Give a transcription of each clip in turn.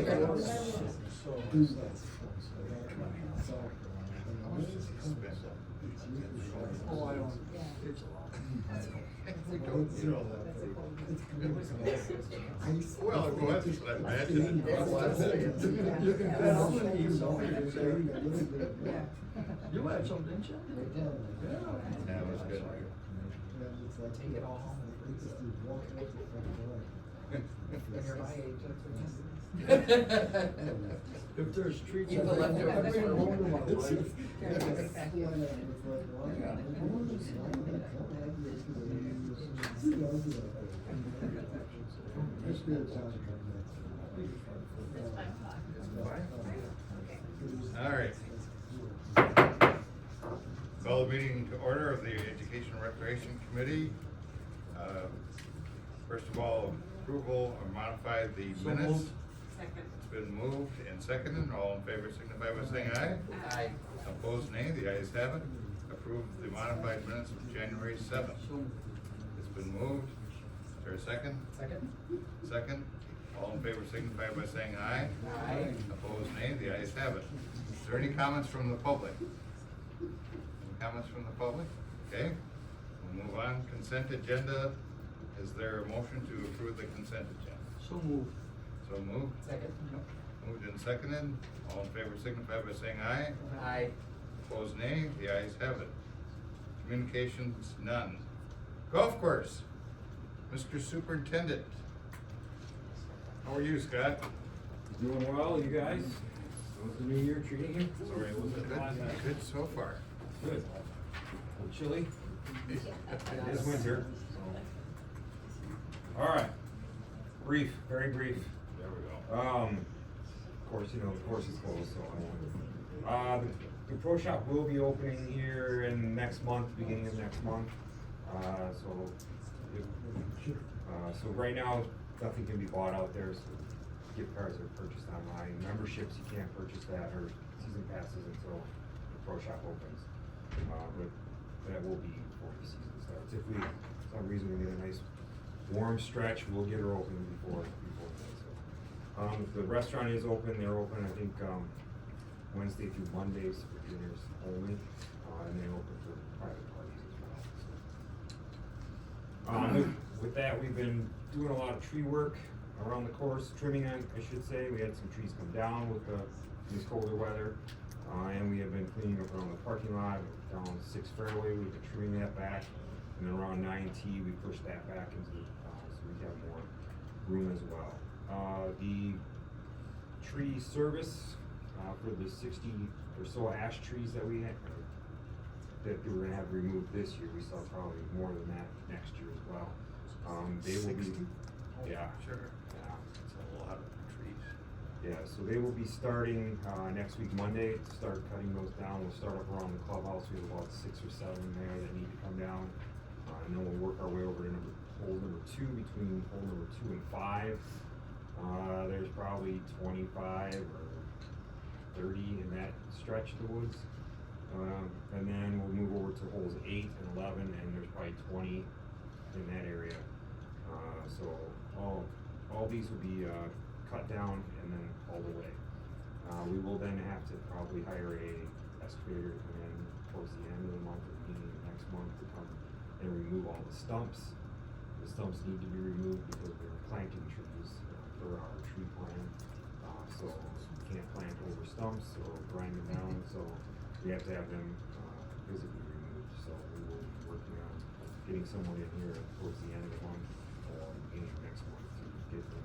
Oh, I don't. It's a lot. We don't need all that. Well, well, that's what I imagine. You had some, didn't you? Yeah, it was good. Take it all home. When you're my age, that's what If there's treats. Keep the leftovers for All right. Call the meeting to order of the Education and Recreation Committee. First of all, approval or modify the So minutes. moved. Second. It's been moved and seconded. All in favor signify by saying aye. Aye. Opposed, nay. The ayes have it. Approve the modified minutes of January 7th. It's been moved. Is there a second? Second? Second. All in favor signify by saying aye. Aye. Opposed, nay. The ayes have it. Is there any comments from the public? Any comments from the public? Okay. We'll move on. Consent agenda. Is there a motion to approve the consent agenda? So moved. So moved. Second? Moved and seconded. All in favor signify by saying aye. Aye. Opposed, nay. The ayes have it. Communications, none. Golf course. Mr. Superintendent. How are you, Scott? Doing well, you guys? How's the new year treating you? Sorry, was it good so far? Good. A little chilly? It is winter. All right. Brief, very brief. There we go. Of course, you know, the course is closed, so I won't. The pro shop will be opening here in next month, beginning of next month. So right now, nothing can be bought out there, so gift cards are purchased online. Memberships, you can't purchase that, or season passes until the pro shop opens. But that will be before the season starts. If we, for some reason, we get a nice warm stretch, we'll get her open before then. So, the restaurant is open. They're open, I think, Wednesday through Mondays for dinners only, and they're open for private parties as well. So. With that, we've been doing a lot of tree work around the course, trimming, I should say. We had some trees come down with this colder weather, and we have been cleaning up around the parking lot, down 6 fairway. We've been trimming that back, and then around 9T, we pushed that back into so we have more room as well. The tree service for the 60 or so ash trees that we had, that we were gonna have removed this year, we saw probably more than that next year as well. They will be, 60? yeah, Sure. yeah. It's a lot of trees. Yeah, so they will be starting next week, Monday, to start cutting those down. We'll start up around the clubhouse. We have about 6 or 7 there that need to come down. And then we'll work our way over to hole number 2, between hole number 2 and 5. There's probably 25 or 30 in that stretch of the woods. And then we'll move over to holes 8 and 11, and there's probably 20 in that area. So all these will be cut down and then hauled away. We will then have to probably hire a excavator to come in towards the end of the month or beginning of next month to come and remove all the stumps. The stumps need to be removed because they're planting trees for our tree plan. So we can't plant over stumps or grind them down, so we have to have them physically removed. So we will be working on getting someone in here towards the end of the month or beginning of next month to get them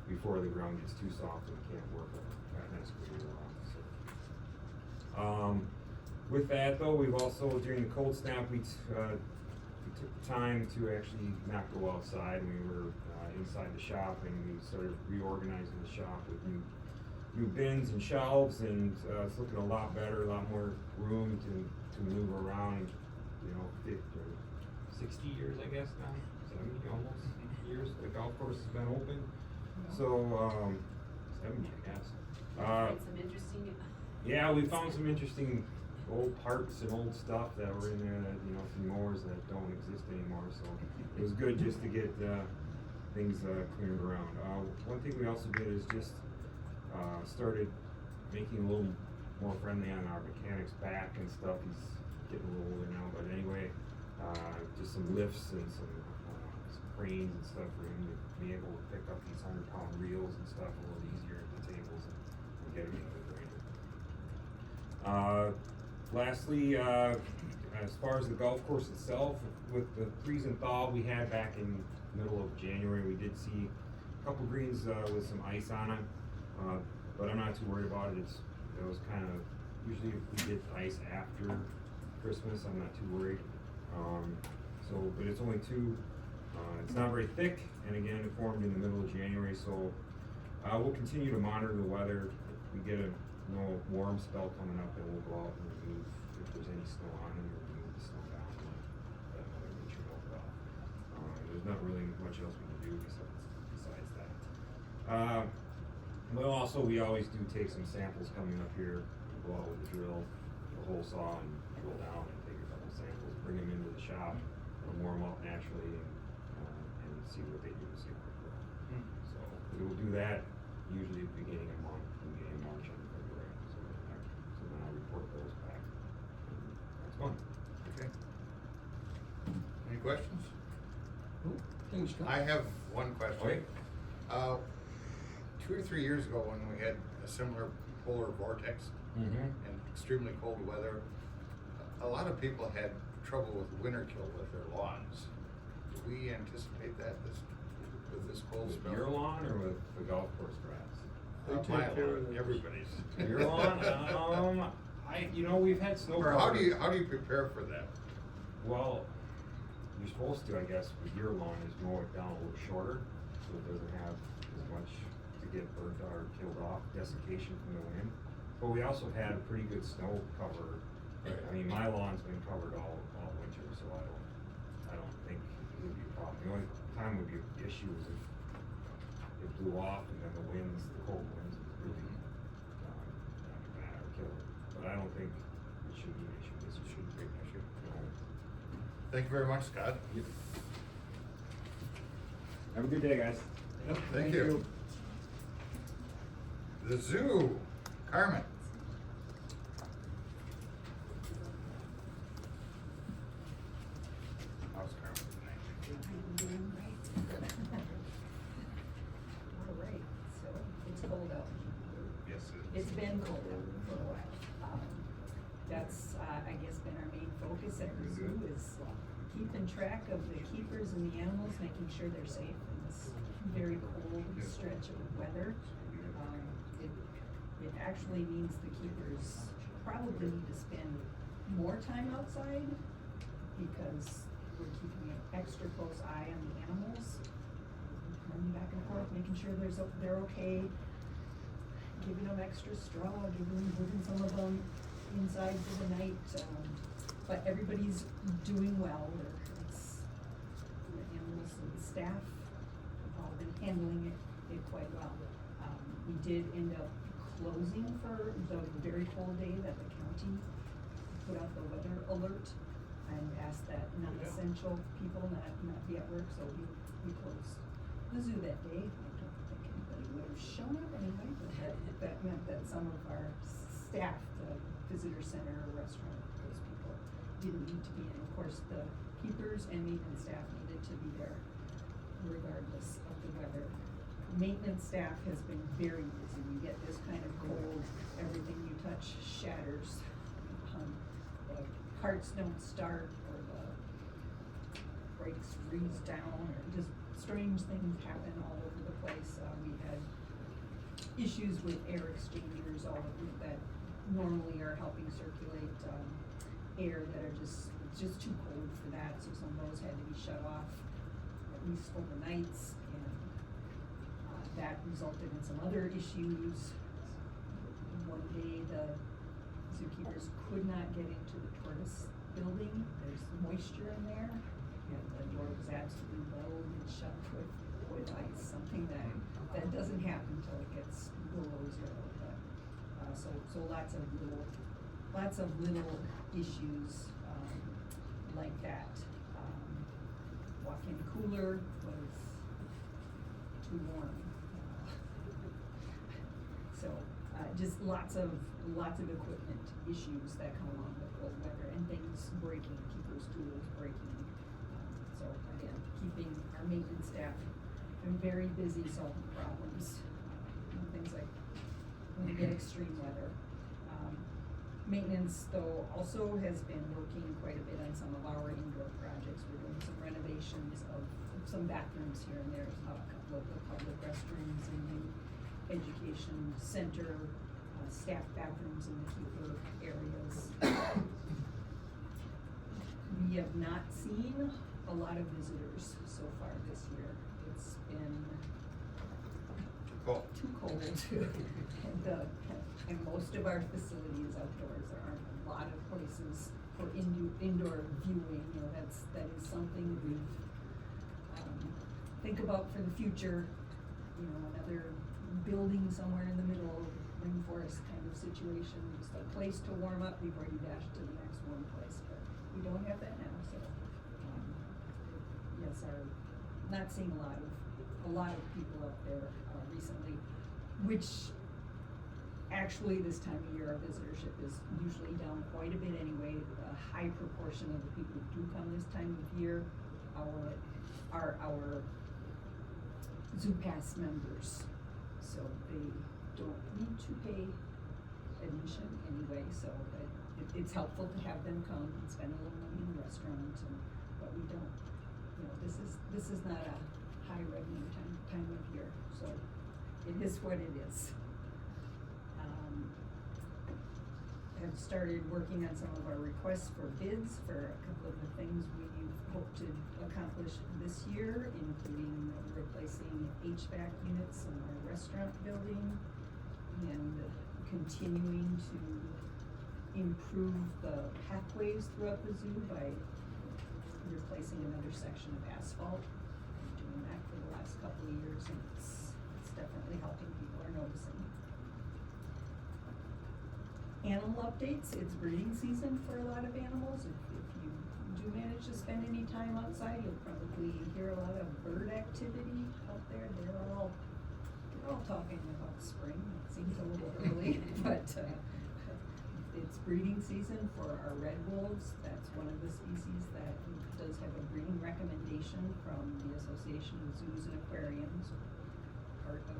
before the ground gets too soft and we can't work an excavator around. So, with that though, we've also, during the cold snap, we took the time to actually not go outside. We were inside the shop, and we started reorganizing the shop with new bins and shelves, and it's looking a lot better, a lot more room to maneuver around. You know, 50 or 60 years, I guess now, 70 almost years the golf course has been open. So 70, I guess. Some interesting. Yeah, we found some interesting old parts and old stuff that were in there that, you know, some mowers that don't exist anymore. So it was good just to get things cleared around. One thing we also did is just started making a little more friendly on our mechanic's back and stuff. He's getting a little older now, but anyway, just some lifts and some cranes and stuff for him to be able to pick up these 100-pound reels and stuff a little easier at the tables and get him into the grinder. Lastly, as far as the golf course itself, with the freeze and thaw we had back in middle of January, we did see a couple greens with some ice on them, but I'm not too worried about it. It was kind of, usually if we get ice after Christmas, I'm not too worried. But it's only two. It's not very thick, and again, it formed in the middle of January, so we'll continue to monitor the weather. If we get a warm spell coming up, then we'll go out and remove, if there's any snow on them, we'll remove the snow down and let Mother Nature melt it off. There's not really much else we can do besides that. We always do take some samples coming up here. We'll go out with the drill, the hole saw, and drill down and take a couple samples, bring them into the shop, warm up naturally, and see what they do, see how they grow. So we will do that usually at the beginning of March and February. So then I'll report those back. That's fun. Okay. Any questions? Thanks, Scott. I have one question. Okay. 2 or 3 years ago, when we had a similar polar vortex Mm-hmm. and extremely cold weather, a lot of people had trouble with winter kill with their lawns. Do we anticipate that with this cold spell? Your lawn or with the golf course grass? They take My care lawn, of those. everybody's. Your lawn? We've had snow. Or how do cover. you prepare for that? Well, you're supposed to, I guess, with your lawn is mow it down a little shorter, so it doesn't have as much to get burnt out or killed off, desiccation from the wind. But we also had a pretty good snow cover. I mean, my lawn's been covered all winter, so I don't think it would be a problem. The only time would be the issue is if it blew off and then the cold winds would really knock it back or kill it. But I don't think it should be an issue. This shouldn't be an issue. Thank you very much, Scott. Have a good day, guys. Yep, thank you. The zoo, Carmen. How's Carmen tonight? I'm doing great. All right, so it's cold out. Yes, It's been cold out for a while. That's, I guess, been our main focus at the zoo is keeping track of the keepers and the animals, making sure they're safe in this very cold stretch of weather. It actually means the keepers probably need to spend more time outside because we're keeping an extra close eye on the animals, running back and forth, making sure they're okay, giving them extra straw, moving some of them inside for the night. But everybody's doing well. The animals and the staff have all been handling it quite well. We did end up closing for the very cold day that the county put out the weather alert and asked that non-essential people not be at work, so we closed the zoo that day. I don't think anybody would have shown up anyway, but that meant that some of our staff, the visitor center or restaurant, those people didn't need to be in. Of course, the keepers and maintenance staff needed to be there regardless of the weather. Maintenance staff has been very busy. You get this kind of cold, everything you touch shatters. The carts don't start, or the brakes freeze down, or just strange things happen all over the place. We had issues with air exchangers, all of it that normally are helping circulate air that are just too cold for that. So some of those had to be shut off at least overnights, and that resulted in some other issues. One day the zookeepers could not get into the tortoise building. There's moisture in there, and the door was absolutely low and shut with ice, something that doesn't happen until it gets below zero. But, so lots of little issues like that. Walk-in cooler was too warm. So, just lots of equipment issues that come along with cold weather and things breaking, keepers tools breaking. So again, keeping our maintenance staff very busy solving problems, things like when we get extreme weather. Maintenance though also has been working quite a bit on some of our indoor projects. We're doing some renovations of some bathrooms here and there, a couple of the public restrooms in the education center, staff bathrooms in the keeper areas. We have not seen a lot of visitors so far this year. It's been Cool. too cold and most of our facility is outdoors. There aren't a lot of places for indoor viewing, you know, that is something we think about for the future, you know, another building somewhere in the middle, rainforest kind of situation, just a place to warm up before you dash to the next warm place, but we don't have that now, so, yes, not seeing a lot of people up there, recently, which actually this time of year, our visitorship is usually down quite a bit anyway. A high proportion of the people who do come this time of year are our Zoo Pass members. So they don't need to pay admission anyway, so it's helpful to have them come and spend a little money in the restaurant, but we don't, you know, this is not a high revenue time of year, so it is what it is. Have started working on some of our requests for bids for a couple of the things we hope to accomplish this year, including replacing HVAC units in our restaurant building and continuing to improve the pathways throughout the zoo by replacing another section of asphalt. We're doing that for the last couple of years, and it's definitely helping. People are noticing. Animal updates, it's breeding season for a lot of animals. If you do manage to spend any time outside, you'll probably hear a lot of bird activity out there. They're all talking about spring. It seems a little early, but it's breeding season for our red wolves. That's one of the species that does have a breeding recommendation from the Association of Zoos and Aquariums, part of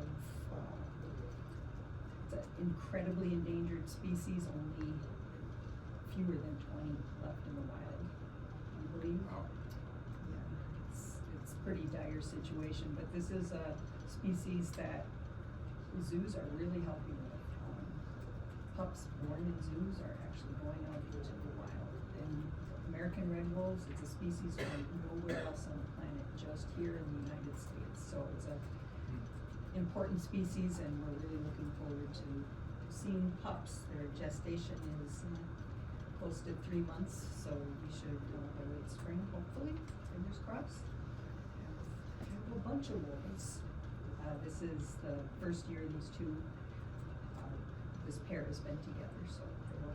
it's an incredibly endangered species, only fewer than 20 left in the wild, I believe. Yeah, it's a pretty dire situation, but this is a species that zoos are really helping with. Pups born in zoos are actually going out into the wild. And American red wolves, it's a species found nowhere else on the planet, just here in the United States. So it's a important species, and we're really looking forward to seeing pups. Their gestation is close to 3 months, so we should, by late spring, hopefully, fingers crossed, have a bunch of wolves. This is the first year these two, this pair has been together, so they will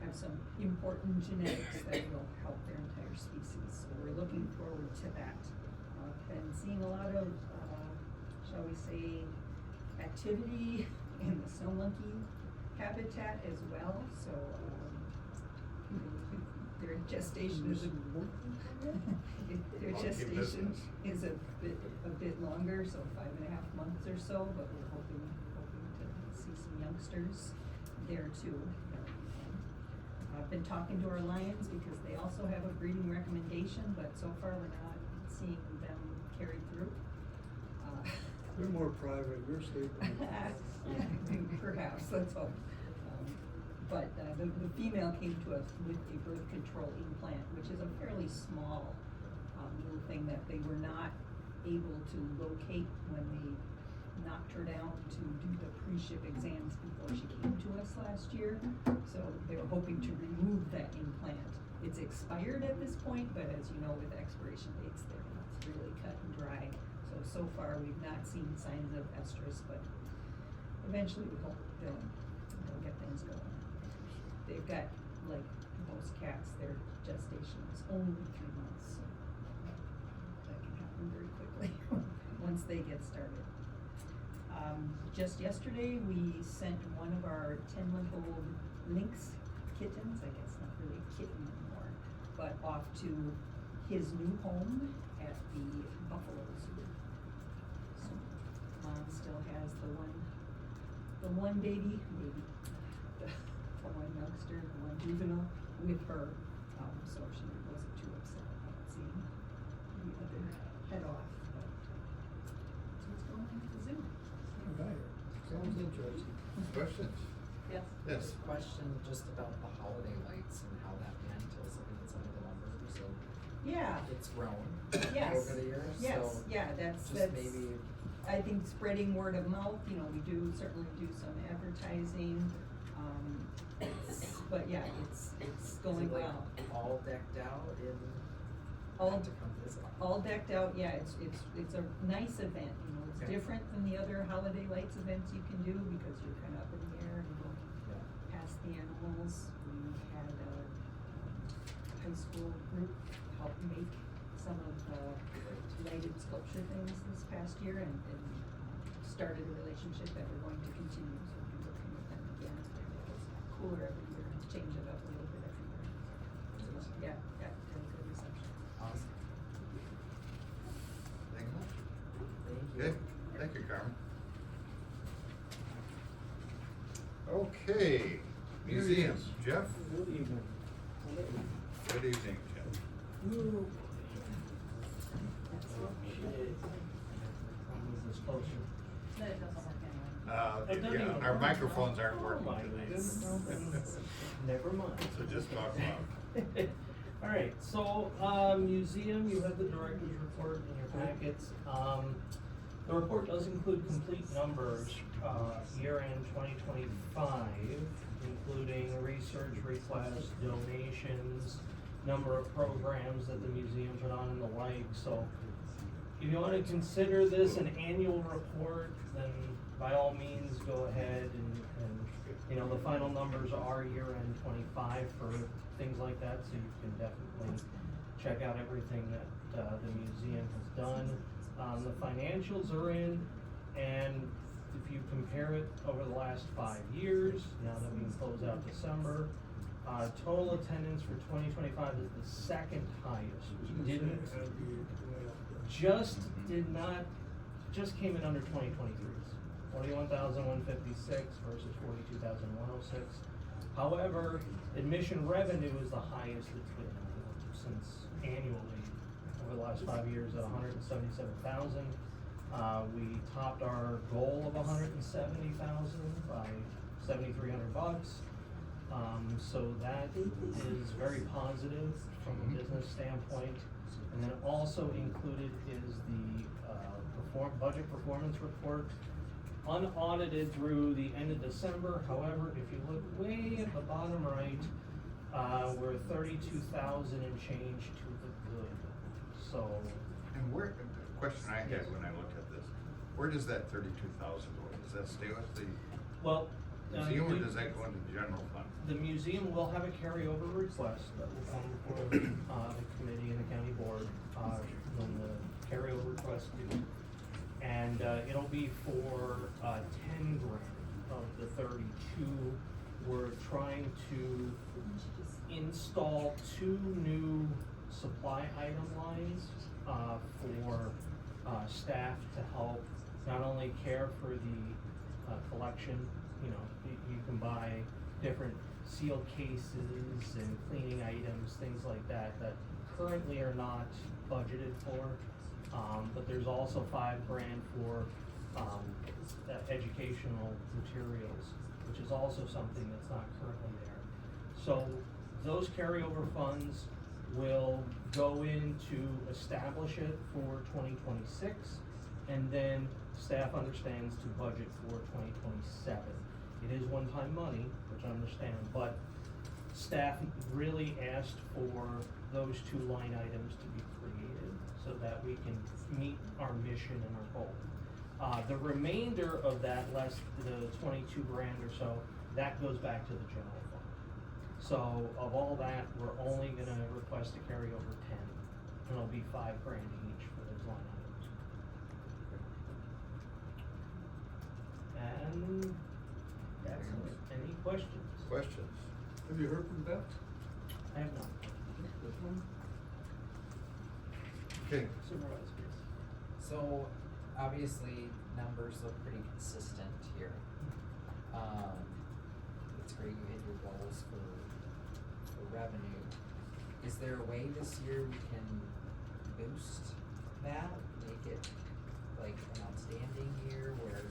have some important genetics that will help their entire species. So we're looking forward to that. Been seeing a lot of shall we say, activity in the snow monkey habitat as well. So their gestation is a bit longer, so 5.5 months or so. But we're hoping to see some youngsters there too. I've been talking to our lions because they also have a breeding recommendation, but so far we're not seeing them carry through. They're more private, you're sleeping. Perhaps, let's hope. But the female came to us with a birth control implant, which is a fairly small little thing that they were not able to locate when they knocked her down to do the pre-ship exams before she came to us last year. So they were hoping to remove that implant. It's expired at this point, but as you know, with expiration dates, it's really cut and dry. So far, we've not seen signs of estrus, but eventually we hope they'll get things going. They've got, like most cats, their gestation is only 3 months, so that can happen very quickly once they get started. Just yesterday, we sent one of our 10-month-old lynx kittens, I guess not really a kitten anymore, but off to his new home at the Buffalo Zoo. So Mom still has the one baby, the one youngster, the one juvenile with her, so she wasn't too upset about seeing the other head off, but that's what's going on at the zoo. Right, sounds interesting. Questions? Yes. Yes. Question just about the holiday lights and how that mantles, I think it's under the numbers, so Yeah, it's grown yes, over the years, so. yes, yeah, that's, Just maybe, I think spreading word of mouth, you know, we do certainly do some advertising, but yeah, it's is going it like well. all decked out in, All- to come visit? All decked out, yeah, it's a nice event, you know, it's Okay. different than the other holiday lights events you can do because you're kind of up in the air and going Yeah. past the animals. We had a high school group help make some of the lighted sculpture things this past year and started a relationship that we're going to continue, so we'll be working with them again. It's cooler every year and change it up a little bit every year. So, yeah, got a good reception. Awesome. Thank you. Thank you. Okay, thank you, Carmen. Okay, museums, Jeff? Good evening. Good evening, Jeff. Move this closer. But it doesn't work anyway. Yeah, our microphones aren't Oh working my tonight. goodness. Never mind. So just talk loud. All right, so, museum, you have the director's report in your packets. The report does include complete numbers, year-end 2025, including research requests, donations, number of programs that the museum put on and the like, so if you wanna consider this an annual report, then by all means, go ahead and, you know, the final numbers are year-end 25 for things like that, so you can definitely check out everything that, the museum has done. The financials are in, and if you compare it over the last 5 years, now that we can close out December, total attendance for 2025 is the second highest. We didn't, just came in under 2023's, 41,156 versus 42,106. However, admission revenue is the highest it's been since annually over the last 5 years at 177,000. We topped our goal of 170,000 by $7,300. So that is very positive from a business standpoint. And then also included is the budget performance report, unaudited through the end of December. However, if you look way at the bottom right, we're 32,000 and change to the good. So, And where, the question I had when I looked at this, where does that 32,000 go? Does that stay with the well. museum or does that go into the general fund? The museum will have a carryover request that will come before the committee and the county board, when the carryover request due. And, it'll be for, 10 grand of the 32. We're trying to install 2 new supply item lines, for, staff to help not only care for the, collection, you know, you can buy different seal cases and cleaning items, things like that, that currently are not budgeted for. But there's also $5 grand for, educational materials, which is also something that's not currently there. So those carryover funds will go in to establish it for 2026, and then staff understands to budget for 2027. It is one-time money, which I understand, but staff really asked for those 2 line items to be created so that we can meet our mission and our goal. The remainder of that, less the 22 grand or so, that goes back to the general fund. So of all that, we're only gonna request a carryover 10, and it'll be $5 grand each for those line items. And that's it. Any questions? Questions? Have you heard from Beth? I have none. This one? Okay, Supervisor. So, obviously, numbers look pretty consistent here. It's great you hit your goals for revenue. Is there a way this year we can boost that, make it like an outstanding year where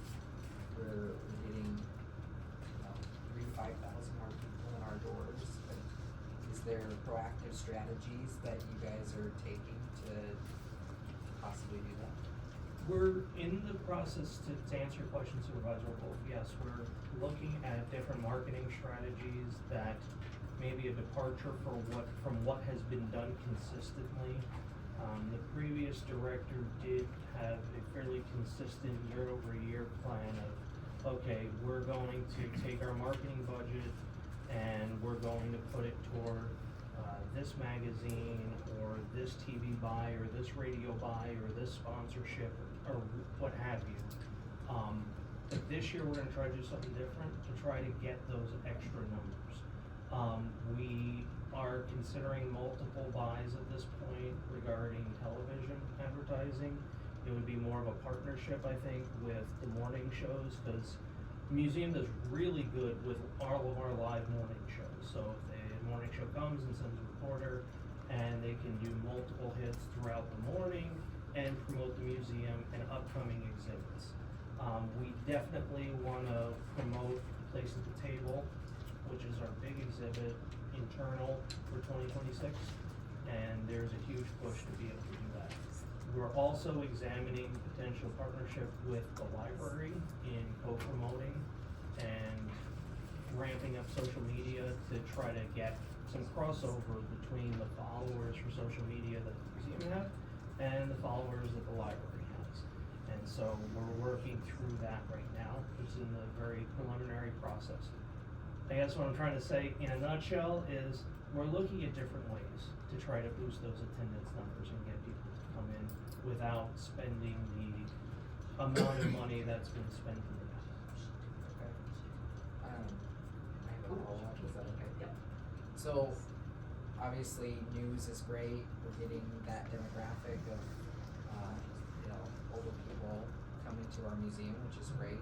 we're getting, 3,000 to 5,000 more people in our doors? But is there proactive strategies that you guys are taking to possibly do that? We're in the process, to answer your question, Supervisor Wolf, yes, we're looking at different marketing strategies that may be a departure from what has been done consistently. The previous director did have a fairly consistent year-over-year plan of, okay, we're going to take our marketing budget and we're going to put it toward this magazine or this TV buy or this radio buy or this sponsorship or what have you. But this year we're gonna try to do something different to try to get those extra numbers. We are considering multiple buys at this point regarding television advertising. It would be more of a partnership, I think, with the morning shows, because the museum does really good with all of our live morning shows. So if the morning show comes and sends a reporter, and they can do multiple hits throughout the morning and promote the museum and upcoming exhibits. We definitely wanna promote Place at the Table, which is our big exhibit, internal for 2026, and there's a huge push to be able to do that. We're also examining potential partnership with the library in co-promoting and ramping up social media to try to get some crossover between the followers for social media that the museum have and the followers that the library has. And so we're working through that right now. It's in the very preliminary process. I guess what I'm trying to say in a nutshell is we're looking at different ways to try to boost those attendance numbers and get people to come in without spending the amount of money that's been spent in the past. Okay. I have a follow-up, is that okay? Yep. So, obviously, news is great, we're getting that demographic of, older people coming to our museum, which is great.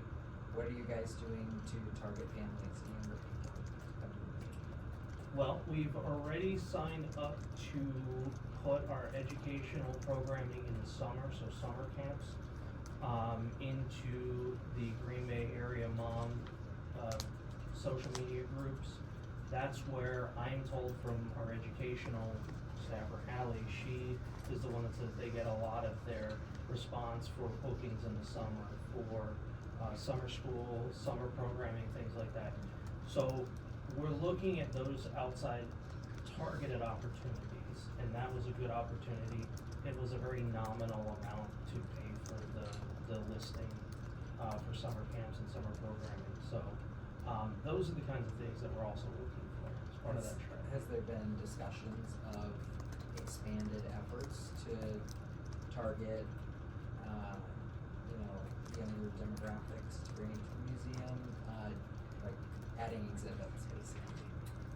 What are you guys doing to target families and younger people coming to the museum? Well, we've already signed up to put our educational programming in the summer, so summer camps, into the Green Bay area mom, social media groups. That's where I'm told from our educational staffer, Allie, she is the one that says they get a lot of their response for bookings in the summer for summer school, summer programming, things like that. So we're looking at those outside targeted opportunities, and that was a good opportunity. It was a very nominal amount to pay for the listing for summer camps and summer programming. So those are the kinds of things that we're also looking for as part of that strategy. Has there been discussions of expanded efforts to target, younger demographics to bring to the museum, like adding exhibits, basically?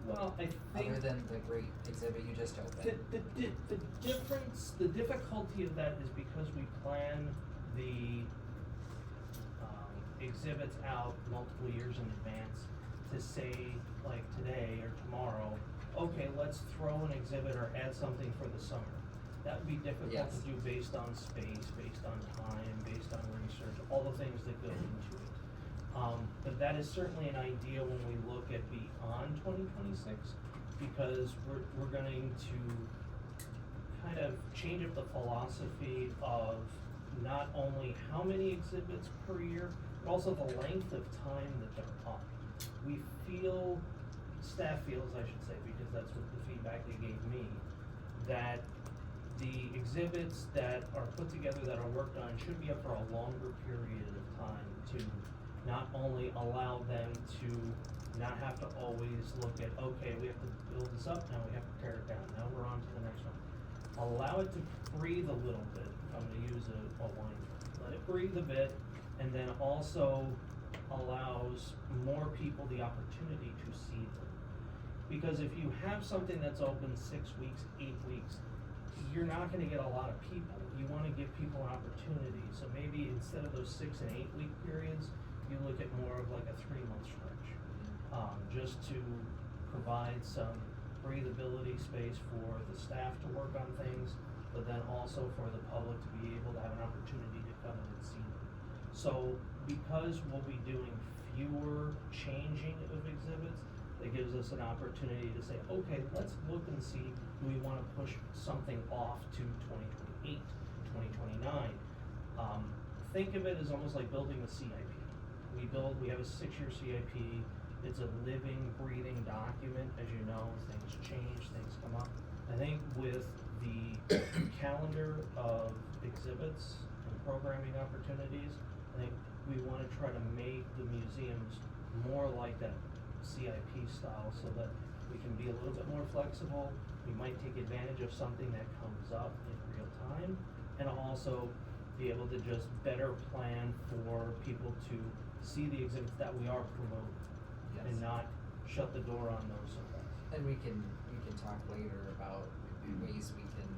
Well, I think Other than the great exhibit you just opened. the difference, the difficulty of that is because we plan the exhibits out multiple years in advance to say, like today or tomorrow, okay, let's throw an exhibit or add something for the summer. That would be difficult Yes. to do based on space, based on time, based on research, all the things that go into it. But that is certainly an idea when we look at beyond 2026, because we're going to kind of change up the philosophy of not only how many exhibits per year, but also the length of time that they're on. We feel, staff feels, I should say, because that's what the feedback they gave me, that the exhibits that are put together, that are worked on, should be up for a longer period of time to not only allow them to not have to always look at, okay, we have to build this up, now we have to tear it down, now we're on to the next one. Allow it to breathe a little bit, if I'm gonna use a line. Let it breathe a bit, and then also allows more people the opportunity to see them. Because if you have something that's open 6 weeks, 8 weeks, you're not gonna get a lot of people. You wanna give people an opportunity, so maybe instead of those 6 and 8 week periods, you look at more of like a 3-month stretch. Just to provide some breathability space for the staff to work on things, but then also for the public to be able to have an opportunity to come in and see them. So because we'll be doing fewer changing of exhibits, it gives us an opportunity to say, okay, let's look and see, do we wanna push something off to 2028, 2029? Think of it as almost like building a CIP. We have a 6-year CIP. It's a living, breathing document. As you know, things change, things come up. I think with the calendar of exhibits and programming opportunities, I think we wanna try to make the museums more like that CIP style so that we can be a little bit more flexible. We might take advantage of something that comes up in real time, and also be able to just better plan for people to see the exhibits that we are promoting. Yes. And not shut the door on those events. And we can talk later about ways we can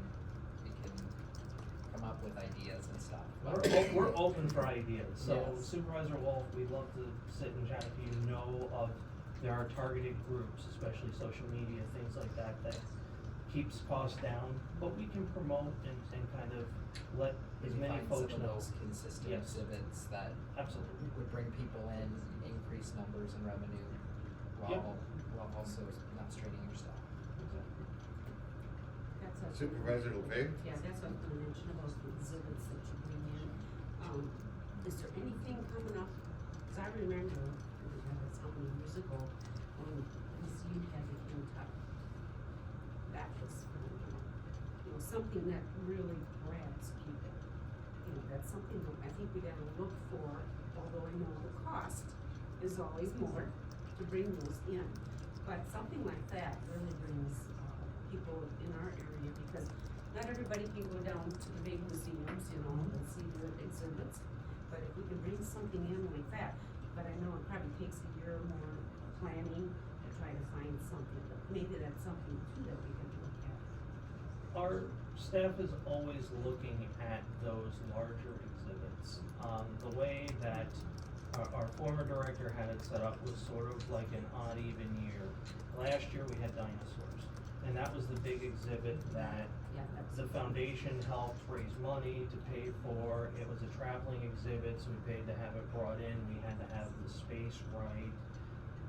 come up with ideas and stuff. We're open for ideas, so Yes. Supervisor Wolf, we'd love to sit and chat with you, know of, there are targeted groups, especially social media, things like that, that keeps costs down, but we can promote and kind of let as Maybe many find folks some of know. those consistent Yes. exhibits that Absolutely. would bring people in, increase numbers and revenue, Yep. while also not straining your staff. That's what. Supervisor LeFevre? Yeah, that's what I was gonna mention about the exhibits that you bring in. Is there anything coming up? Cause I remember, that's how many years ago, when you had the Kentucky. That was phenomenal. You know, something that really grabs people. You know, that's something that I think we gotta look for, although I know the cost is always more to bring those in. But something like that really brings, people in our area, because not everybody can go down to the big museums, you know, and see the exhibits. But if we can bring something in like that, but I know it probably takes a year or more planning to try to find something, but maybe that's something too that we can look at. Our staff is always looking at those larger exhibits. The way that our former director had it set up was sort of like an odd even year. Last year we had dinosaurs, and that was the big exhibit that Yeah, that's. the foundation helped raise money to pay for. It was a traveling exhibit, so we paid to have it brought in. We had to have the space right.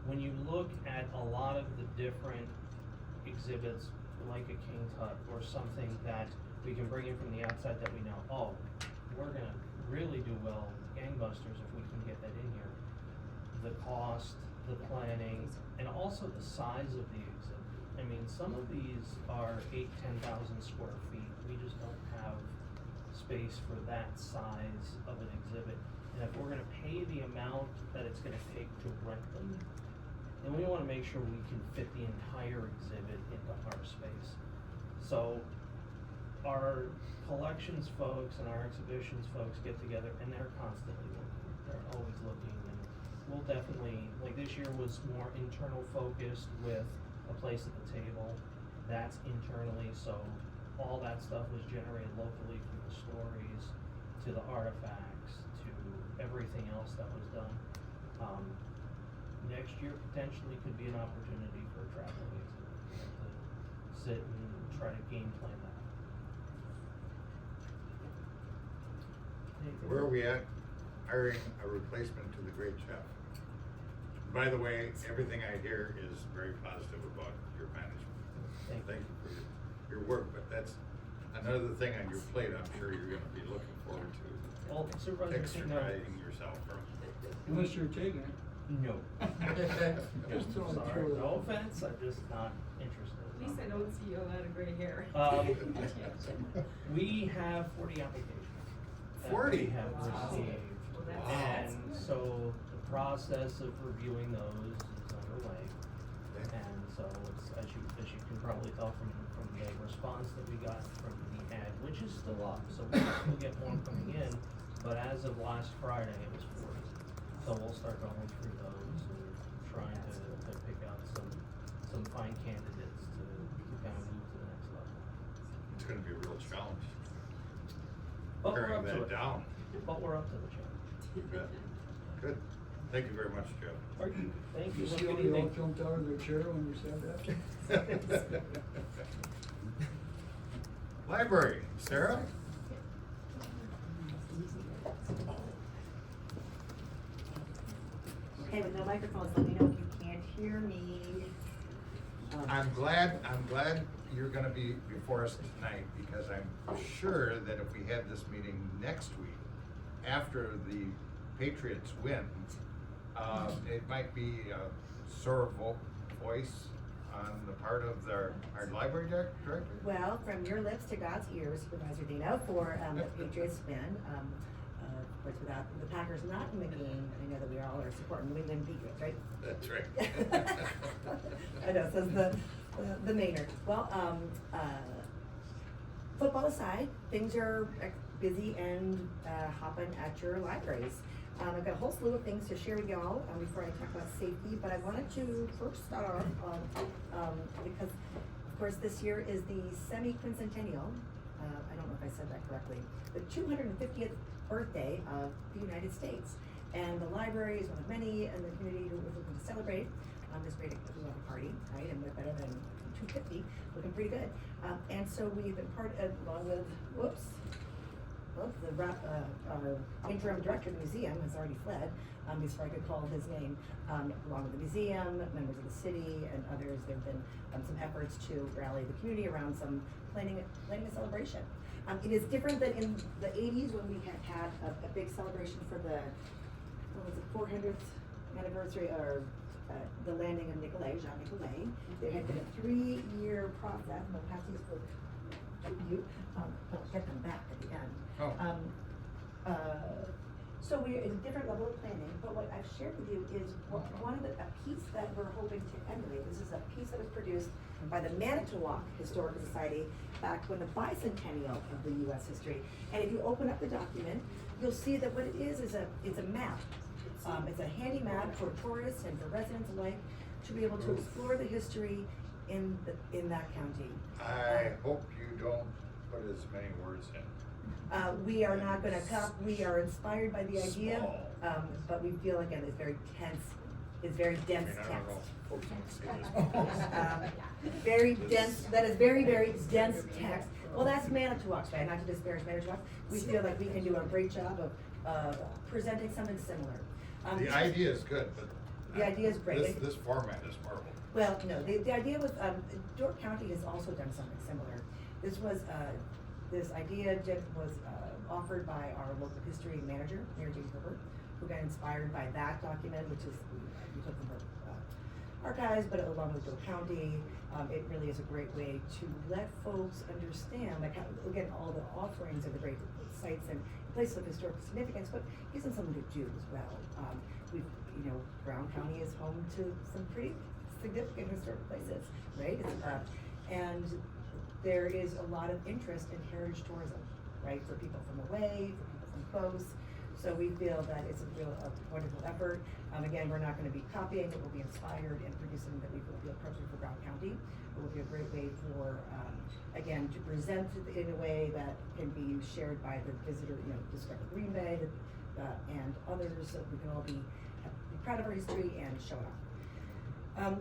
When you look at a lot of the different exhibits, like a King's Hut or something that we can bring in from the outside that we know, oh, we're gonna really do well, gangbusters, if we can get that in here. The cost, the planning, and also the size of the exhibit. I mean, some of these are 8,000-10,000 square feet. We just don't have space for that size of an exhibit. And if we're gonna pay the amount that it's gonna take to rent them, then we wanna make sure we can fit the entire exhibit into our space. So our collections folks and our exhibitions folks get together and they're constantly looking. They're always looking, and we'll definitely, like this year was more internal focused with a place at the table. That's internally, so all that stuff was generated locally, from the stories to the artifacts to everything else that was done. Next year potentially could be an opportunity for a traveling exhibit. We have to sit and try to game plan that. Anything Where are else? we at hiring a replacement to the great chef? By the way, everything I hear is very positive about your management. Thank you. Thank you for your work, but that's another thing on your plate I'm sure you're gonna be looking forward to. Well, Supervisor, Extricating yourself from. Unless you're taking it. no. Just tell the Sorry, truth. no offense, I'm just not interested. At least I don't see a lot of gray hair. We have 40 applications. that 40? We have Wow. received. Well, that's- Wow. And so the process of reviewing those is underway. Okay. And so it's, as you can probably tell from the response that we got from the ad, which is still up, so we'll get more coming in, but as of last Friday, it was 40. So we'll start going through those and trying to pick out some fine candidates to kind of move to the next level. It's gonna be a real challenge, But we're paring up to that it. down. But we're up to the challenge. You bet. Good, thank you very much, Jeff. All right, thank you, You have see a how good they all evening. jumped out of their chair when you said that? Library, Sarah? Okay, with no microphones, let me know if you can't hear me. I'm glad you're gonna be before us tonight, because I'm sure that if we had this meeting next week, after the Patriots win, it might be a sore voice on the part of our library director? Well, from your lips to God's ears, Supervisor Dino, for the Patriots win. Of course, without the Packers not in the game, I know that we all are supporting New England Patriots, right? That's right. I know, says the Maynard. Well, football aside, things are busy and hopping at your libraries. I've got a whole slew of things to share with y'all before I talk about safety, but I wanted to first start off because, of course, this year is the semi-quincentennial, I don't know if I said that correctly, the 250th birthday of the United States. And the library is one of many in the community who is looking to celebrate this great party, right? And we're better than 250, looking pretty good. And so we've been part of, along with, our interim director of the museum has already fled, before I could call his name, along with the museum, members of the city and others. There have been some efforts to rally the community around some planning a celebration. It is different than in the 80s when we had a big celebration for the, 400th anniversary or the landing of Jean Nicolet. There had been a 3-year process, and I'll pass these for you, I'll get them back at the end. Oh. So we're in a different level of planning, but what I've shared with you is a piece that we're hoping to emulate. This is a piece that was produced by the Manitowoc Historical Society back when the bicentennial of the U.S. history. And if you open up the document, you'll see that what it is it's a map. It's a handy map for tourists and for residents alike to be able to explore the history in that county. I hope you don't put as many words in. We are not gonna we are inspired by the idea, Small. but we feel again it's very tense, it's very dense I text. don't know if folks want to see this. Very dense, that is very, very dense text. Well, that's Manitowoc's way, not to disparage Manitowoc. We feel like we can do a great job of presenting something similar. The idea is good, but. The idea is great. This format is horrible. Well, no, the idea was, York County has also done something similar. This was, this idea was offered by our local history manager, Mary Jane Herbert, who got inspired by that document, which is, we took from her archives, but along with York County, it really is a great way to let folks understand, like, how, again, all the offerings of the great sites and places of historical significance, but gives them something to do as well. Brown County is home to some pretty significant historic places, right? And there is a lot of interest in heritage tourism, right? For people from away, for people from close. So we feel that it's a wonderful effort. Again, we're not gonna be copying, it will be inspired and producing that we will be appropriate for Brown County. It will be a great way for, again, to present it in a way that can be shared by the visitor, Discover Green Bay, and others, so we can all be proud of our history and show it off.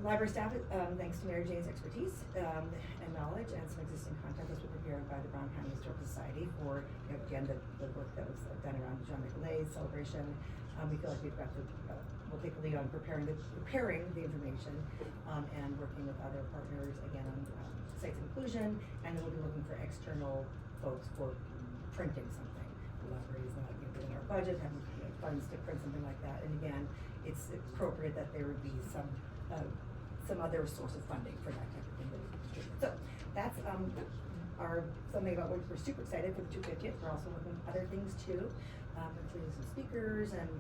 Library staff, thanks to Mary Jane's expertise and knowledge and some existing content was prepared by the Brown County Historical Society for, again, the work that was done around the Jean Nicolet celebration. We feel like we've got we'll take the lead on preparing the information and working with other partners, again, on sites inclusion, and then we'll be looking for external folks for printing something. The library is not getting our budget, having funds to print something like that, and again, it's appropriate that there would be some other source of funding for that type of thing. So that's something about which we're super excited for the 250th. We're also looking at other things too, including some speakers and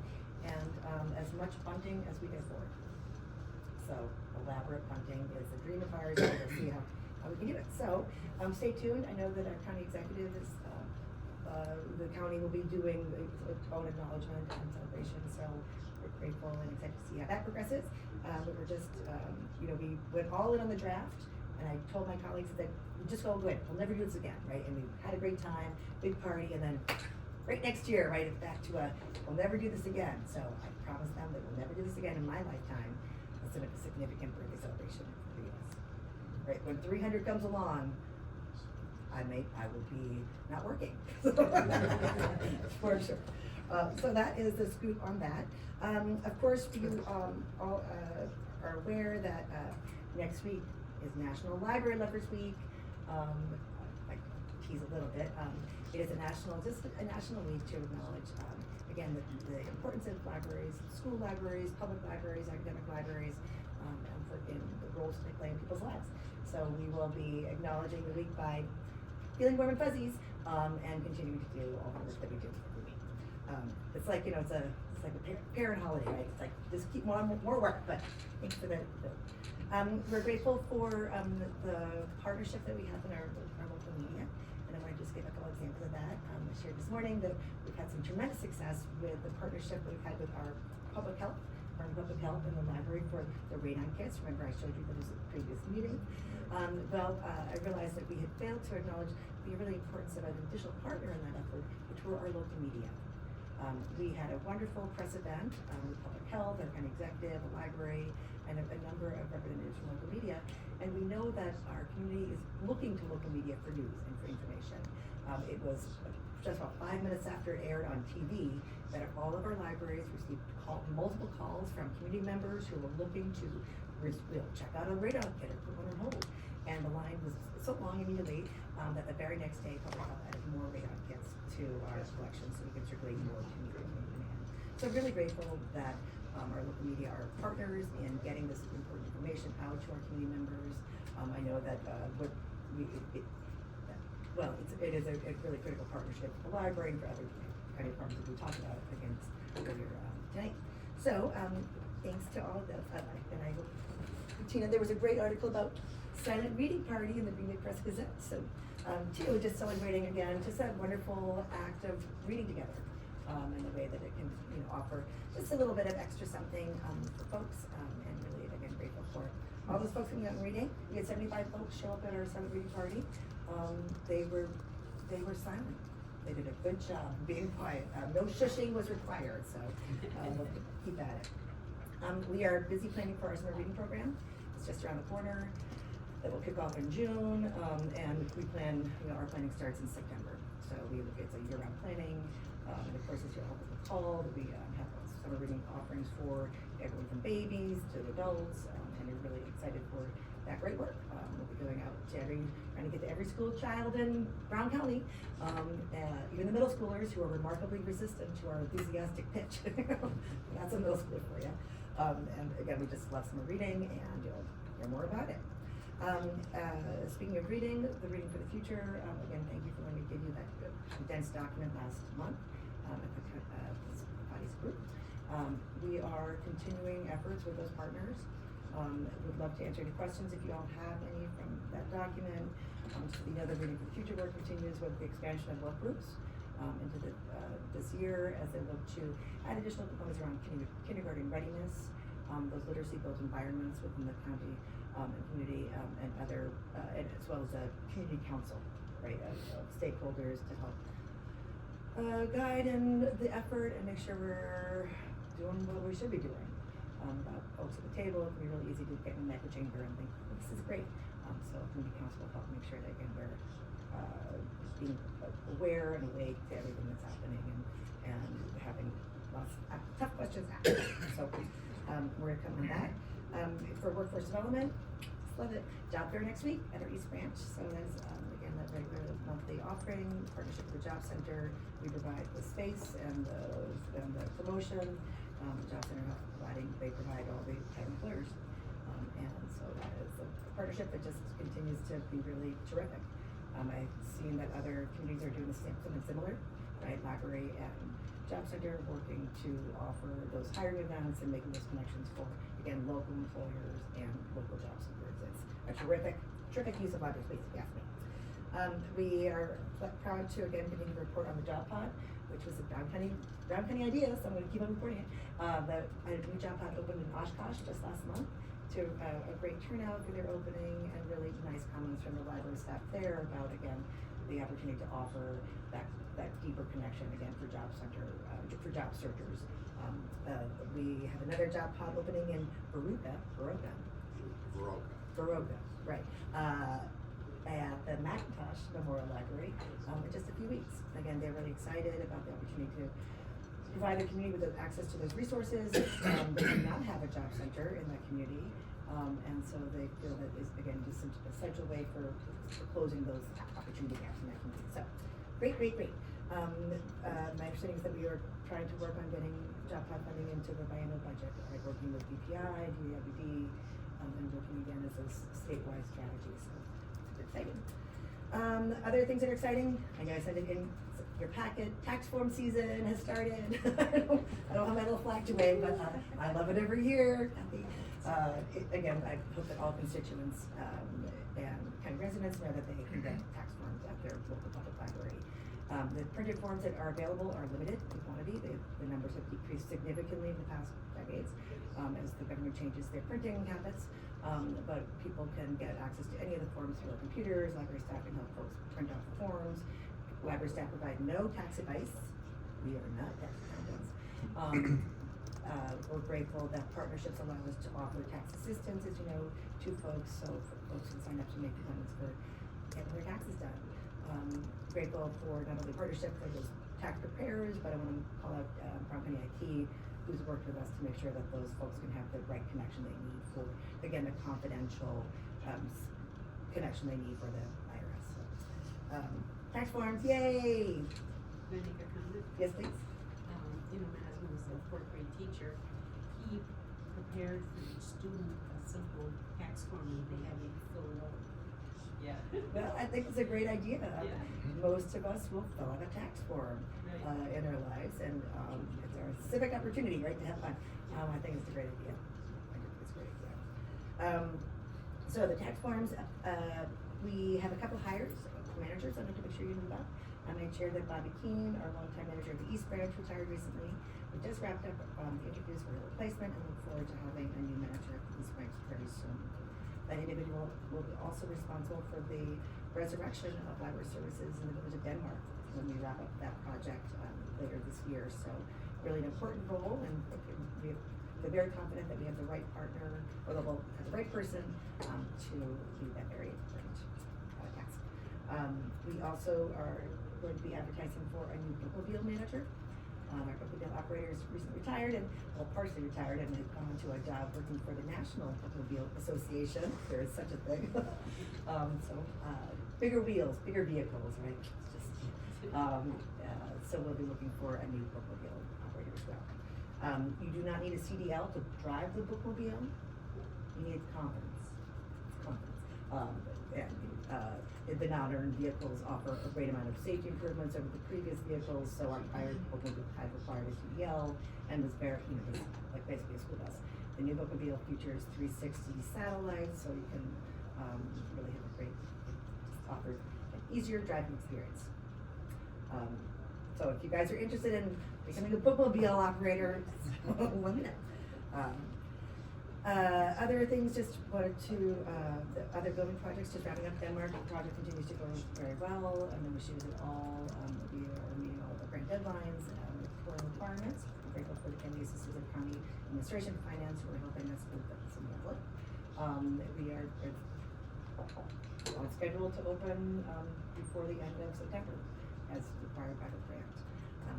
as much bunting as we can afford. So elaborate bunting is a dream of ours, and we'll see how we can do it. So stay tuned. I know that our county executive is the county will be doing its own acknowledgement and celebration, so we're grateful and excited to see how that progresses. We were just, we went all in on the draft, and I told my colleagues that we just go good, we'll never do this again, right? And we had a great time, big party, and then right next year, right, it's back to we'll never do this again. So I promised them that we'll never do this again in my lifetime. It's a significant birthday celebration for us. Right, when 300 comes along, I will be not working. For sure. So that is the scoop on that. Of course, you all are aware that next week is National Library Lovers Week. I tease a little bit. It is a national week to acknowledge, again, the importance of libraries, school libraries, public libraries, academic libraries, in the roles they play in people's lives. So we will be acknowledging the week by feeling warm and fuzzies, and continuing to do all the work that we do every week. It's like, it's like a parent holiday, right? It's like, just keep on more work, but thanks for that. We're grateful for the partnership that we have in our local media, and I want to just give a couple examples of that. I shared this morning that we've had some tremendous success with the partnership that we've had with our public health in the library for the radon kits. Remember I showed you those at the previous meeting. I realized that we had failed to acknowledge the really importance of an additional partner in that effort, which were our local media. We had a wonderful press event with public health, our county executive, a library, and a number of representatives from local media. And we know that our community is looking to local media for news and for information. It was just about 5 minutes after it aired on TV that all of our libraries received multiple calls from community members who were looking to check out a radar kit or put one on hold. And the line was so long immediately that the very next day, public health added more radar kits to our collection so we can circulate more to meet community demand. So I'm really grateful that our local media are partners in getting this important information out to our community members. I know that it is a really critical partnership with the library and for other county departments that we talked about earlier tonight. So thanks to all of that. And I hope, Tina, there was a great article about silent reading party in the Green Bay Press Gazette. So too, just celebrating again, just that wonderful act of reading together in the way that it can offer just a little bit of extra something for folks, and really, again, grateful for all those folks who went reading. We had 75 folks show up at our silent reading party. They were silent. They did a good job being quiet. No shushing was required, so we'll keep at it. We are busy planning for our summer reading program. It's just around the corner. That will kick off in June, and we plan, our planning starts in September. So it's a year-round planning, and of course, as you'll have recall, we have summer reading offerings for everyone from babies to adults, and we're really excited for that great work. We'll be going out to trying to get to every school child in Brown County, even the middle schoolers who are remarkably resistant to our enthusiastic pitch. That's a middle schooler for you. And again, we just love summer reading, and you'll hear more about it. Speaking of reading, the Reading for the Future, again, thank you for letting me give you that condensed document last month at the Body's group. We are continuing efforts with those partners. Would love to answer any questions if you all have any from that document. The Reading for the Future work continues with the expansion of work groups into this year as they look to add additional components around kindergarten readiness, those literacy-built environments within the county and community, and other, and as well as a community council, right, of stakeholders to help guide in the effort and make sure we're doing what we should be doing. Folks at the table, it can be really easy to get in the echo chamber and think, oh, this is great. So community council will help make sure that, again, we're being aware and awake to everything that's happening and having lots of tough questions asked. So we're gonna come on that. For workforce development, love it. Job fair next week at our East Branch. So that's again that regular monthly offering, partnership with the Job Center. We provide the space and the promotion. The Job Center they provide all the employers, and so that is a partnership that just continues to be really terrific. I've seen that other communities are doing something similar, right? Library and Job Center working to offer those hiring events and making those connections for, again, local employers and local job centers. It's a terrific use of library space, if you ask me. We are proud to, again, continue to report on the job pod, which was a Brown County idea, so I'm gonna keep on reporting it. A new job pod opened in Oshkosh just last month to a great turnout for their opening and really nice comments from the library staff there about, again, the opportunity to offer that deeper connection again for job searchers. We have another job pod opening in Baroka, right, at the Macintosh Memorial Library, in just a few weeks. Again, they're really excited about the opportunity to provide the community with access to those resources. They do not have a job center in that community, and so they feel that is, again, just an essential way for closing those opportunity gaps in that community. So, great. My understanding is that we are trying to work on getting job pod funding into the biennial budget, right, working with BPI, DWD, and working again as a statewide strategy, so it's exciting. Other things that are exciting, I gotta send it in your packet, tax form season has started. I don't have my little flag to wave, but I love it every year. Again, I hope that all constituents and county residents know that they can get tax forms at their local public library. The printed forms that are available are limited in quantity. The numbers have decreased significantly in the past decades as the government changes their printing habits. But people can get access to any of the forms through our computers. Library staff can help folks print out the forms. Library staff provide no tax advice. We are not tax accountants. We're grateful that partnerships allow us to offer tax assistance, as you know, to folks, so folks can sign up to make appointments for getting their taxes done. Grateful for not only partnership for those tax preparers, but I want to call out Brown County IT, who's worked with us to make sure that those folks can have the right connection they need for, again, the confidential connection they need for the IRS. So, tax forms, yay! Can I make a comment? Yes, please. You know, my husband was a fourth grade teacher. He prepared for each student a simple tax form and they had me fill it out. Yeah. Well, I think it's a great idea. Yeah. Most of us will fill out a tax form Right. in our lives, and it's our civic opportunity, right, to have fun. I think it's a great idea. So the tax forms, we have a couple hires, managers. I'd like to make sure you know about. I shared that Bobby Keene, our longtime manager of the East Branch, retired recently. We just wrapped up the interviews for a replacement and look forward to having a new manager of the East Branch very soon. That individual will be also responsible for the resurrection of library services in the village of Denmark when we wrap up that project later this year. So really an important role, and we're very confident that we have the right partner, or the right person to do that very important task. We also are going to be advertising for a new bookmobile manager. Our bookmobile operators recently retired, and well, partially retired, and they've gone to a job working for the National Bookmobile Association. There is such a thing. Bigger wheels, bigger vehicles, right? It's just, so we'll be looking for a new bookmobile operator as well. You do not need a CDL to drive the bookmobile. You need confidence. The non-earned vehicles offer a great amount of safety improvements over the previous vehicles, so our prior bookmobile had required a CDL and was very, was like basically a school bus. The new bookmobile features 360 satellites, so you can really have a great, offers an easier driving experience. So if you guys are interested in becoming a bookmobile operator, let me know. Other things, just wanted to, the other building projects, just wrapping up Denmark, the project continues to go very well, and then we shoot it all, we are meeting all of the grant deadlines, reporting requirements. I'm grateful for the county assistance of county administration, finance, who are helping us with some of that. We are on schedule to open, before the end of September, as required by the grant.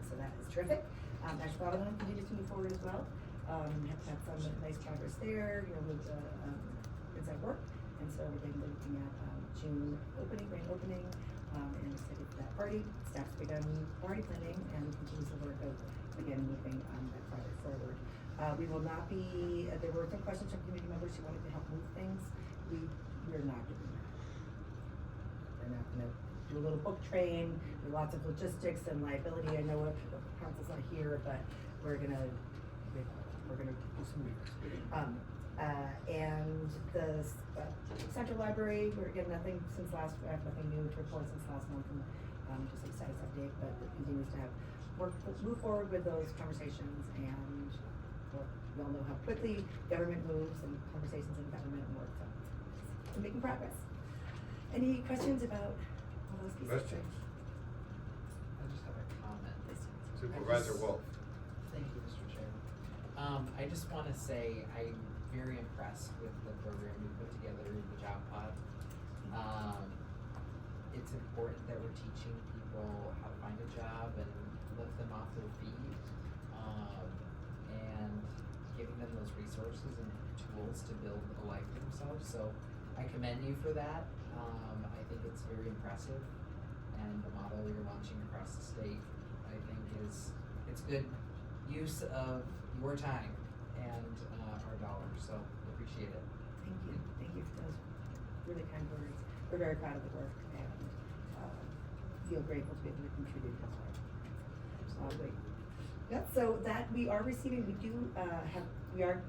So that is terrific. Ashwaubenon continues to move forward as well. Have had some nice progress there, with inside work, and so we're looking at June grand opening, and excited for that party. Staff's begun party planning and continues the work of, again, moving that project forward. We will not be, there were some questions from community members who wanted to help move things. We're not doing that. We're not gonna do a little book train, do lots of logistics and liability. I know council's not here, but we're gonna do some moves. And the Central Library, we're getting nothing since nothing new to report since last month, and just a status update, but it continues to have move forward with those conversations, and well, we all know how quickly government moves and conversations in government work, so we're making progress. Any questions about all those pieces? Questions? I just have a comment. Supervisor Wolf. Thank you, Mr. Chair. I just wanna say I'm very impressed with the program you put together in the job pod. It's important that we're teaching people how to find a job and lift them off their feet, and giving them those resources and tools to build a life for themselves. So I commend you for that. I think it's very impressive, and the model you're launching across the state, I think it's good use of your time and our dollars, so appreciate it. Thank you for those really kind words. We're very proud of the work, and feel grateful to be able to contribute this way. Absolutely. Yeah, so that we are receiving, we are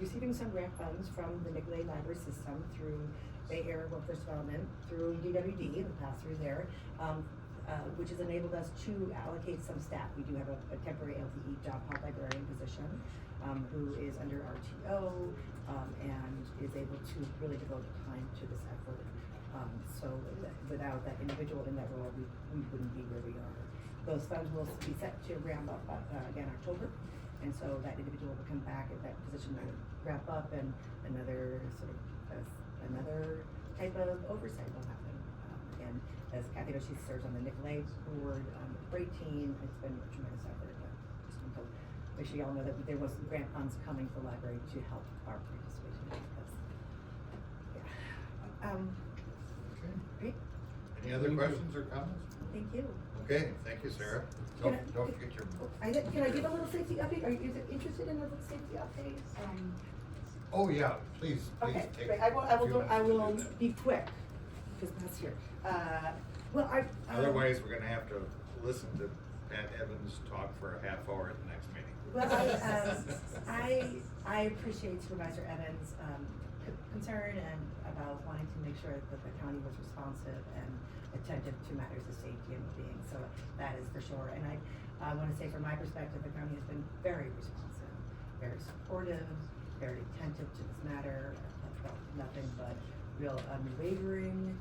receiving some grant funds from the Nicolay Library System through Bay Area Workforce Development, through DWD, the pass-through there, which has enabled us to allocate some staff. We do have a temporary LTE job pod librarian position, who is under RTO, and is able to really devote time to this effort. So without that individual in that role, we wouldn't be where we are. Those funds will be set to ramp up again October, and so that individual will come back at that position will wrap up, and another another type of oversight will happen. And as Kathy knows, she serves on the Nicolay board, great team. It's been a tremendous effort. But just want to make sure y'all know that there was grant funds coming to the library to help our participation in this. Yeah. Okay. Great. Any other questions or comments? Thank you. Okay, thank you, Sarah. Can Don't forget your. Can I give a little safety update? Are you interested in a little safety update? Oh, yeah, please Okay, take. great. I will be quick, because Pat's here. Otherwise, we're gonna have to listen to Pat Evans talk for a half hour at the next meeting. Well, I appreciate Supervisor Evans' concern and about wanting to make sure that the county was responsive and attentive to matters of safety and well-being. So that is for sure. And I want to say, from my perspective, the county has been very responsive, very supportive, very attentive to this matter. I've felt nothing but real unwavering,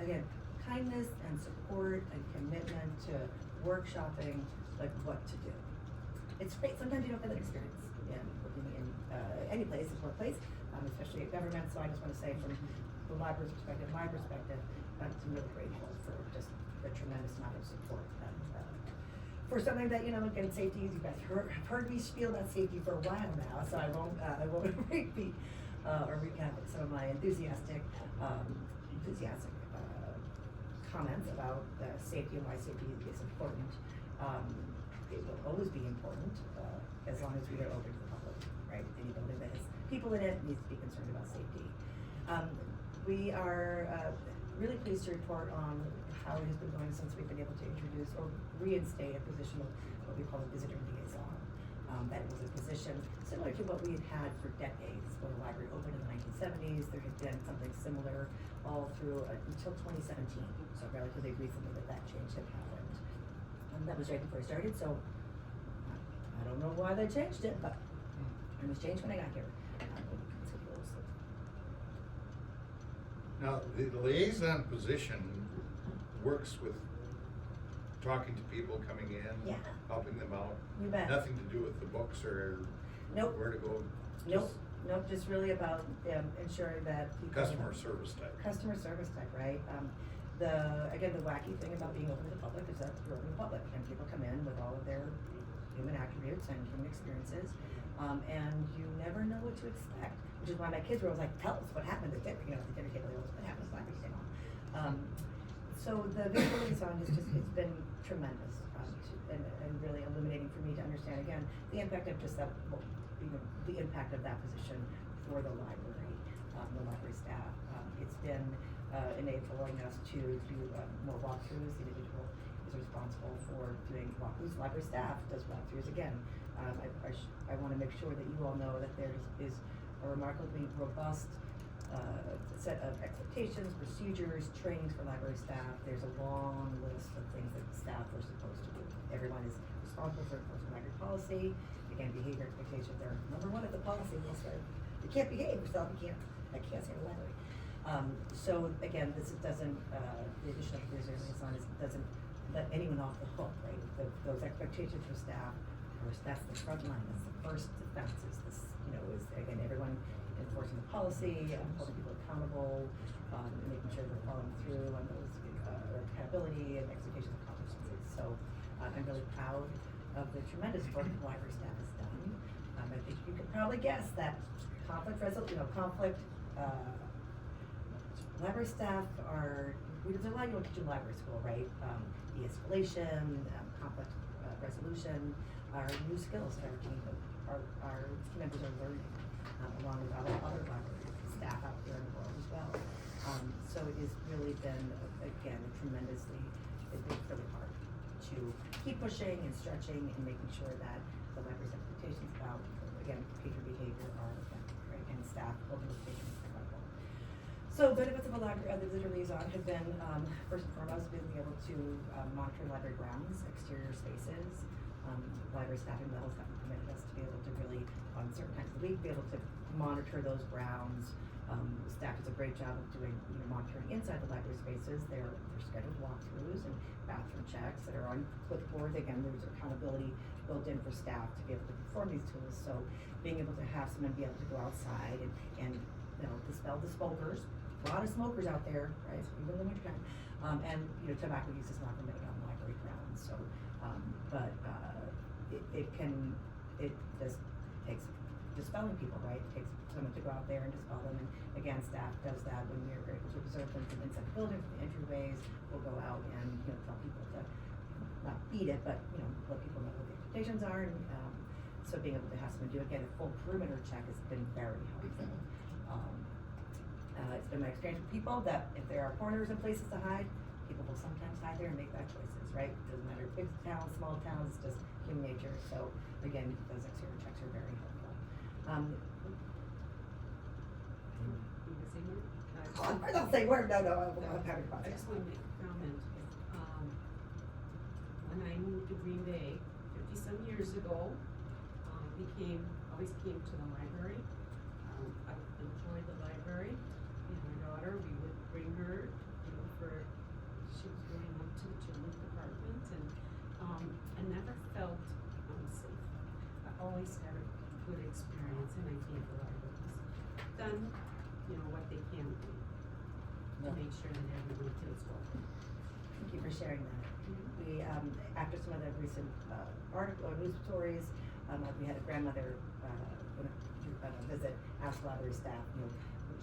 again, kindness and support and commitment to workshopping like what to do. It's great. Sometimes you don't have that experience in working in any place, workplace, especially at government. So I just want to say, from the library's perspective, my perspective, I'm really grateful for just the tremendous amount of support. And for something that, again, safety is, you guys have heard me spiel about safety for a while now, so I won't repeat or recap some of my enthusiastic comments about safety and why safety is important. It will always be important as long as we are open to the public, right? Any building that has people in it needs to be concerned about safety. We are really pleased to report on how it has been going since we've been able to introduce or reinstate a position of what we call a visitor liaison. That was a position similar to what we had had for decades. When the library opened in the 1970s, there had been something similar all through until 2017. So relatively recently that change had happened. That was right before I started, so I don't know why they changed it, but it was changed when I got here. Now, the liaison position works with talking to people coming in, Yeah. helping them out. You bet. Nothing to do with the books or Nope. where to go. Nope, just really about ensuring that people. Customer service type. Customer service type, right? The wacky thing about being open to the public is that you're open to the public, and people come in with all of their human attributes and human experiences, and you never know what to expect, which is why my kids were always like, tell us what happened at the dinner table, what happened at the table. So the visual liaison is just, it's been tremendous, and really illuminating for me to understand, again, the impact of just that, the impact of that position for the library staff. It's been enabling us to do more walkthroughs. The individual is responsible for doing walkthroughs. Library staff does walkthroughs again. I want to make sure that you all know that there is a remarkably robust set of expectations, procedures, trainings for library staff. There's a long list of things that staff are supposed to do. Everyone is responsible for enforcing library policy. Again, behavior expectations are number one at the policy list, right? You can't behave yourself, I can't say the library. So again, this doesn't, the addition of the liaison doesn't let anyone off the hook, right? Those expectations for staff, that's the front line, that's the first defense, is this, is again, everyone enforcing the policy, holding people accountable, and making sure they're following through on those, accountability and expectations of competencies. So, I'm really proud of the tremendous work the library staff has done. I think you could probably guess that library staff there's a lot you want to do in library school, right? De-escalation, conflict resolution, are new skills that our team members are learning, along with other library staff out there in the world as well. So it has really been, again, it's been really hard to keep pushing and stretching and making sure that the library's expectations about, again, patron behavior are met, right? And staff holding those patrons accountable. So benefits of a library, the visitor liaison have been, first and foremost, being able to monitor library grounds, exterior spaces. Library staffing levels have permitted us to be able to really, on certain times of the week, be able to monitor those grounds. Staff does a great job of doing, monitoring inside the library spaces. They're scheduled walkthroughs and bathroom checks that are on clipboard. Again, there's accountability built in for staff to be able to perform these tools. So being able to have someone be able to go outside and dispel the smokers. A lot of smokers out there, right? Even in the wintertime. And tobacco use is not permitted on library grounds. So, it just takes dispelling people, right? It takes someone to go out there and dispel them. And again, staff does that when we're able to observe them from inside the building, from the entryways. We'll go out and tell people to not beat it, but let people know what the expectations are. And so being able to have someone do again a full perimeter check has been very helpful. It's been my experience with people that if there are corners and places to hide, people will sometimes hide there and make bad choices, right? Doesn't matter big towns, small towns, it's just human nature. So again, those exterior checks are very helpful. I'll say word. No, I'm having fun. I just want to make a comment. When I moved to Green Bay 50-some years ago, always came to the library. I enjoyed the library. My daughter, we would bring her, she was going up to the children's department, and I never felt unsafe. I always had a good experience, and I think the library's done, what they can do to make sure that everyone feels welcome. Thank you for sharing that. We, after some of the recent news stories, we had a grandmother visit, asked library staff,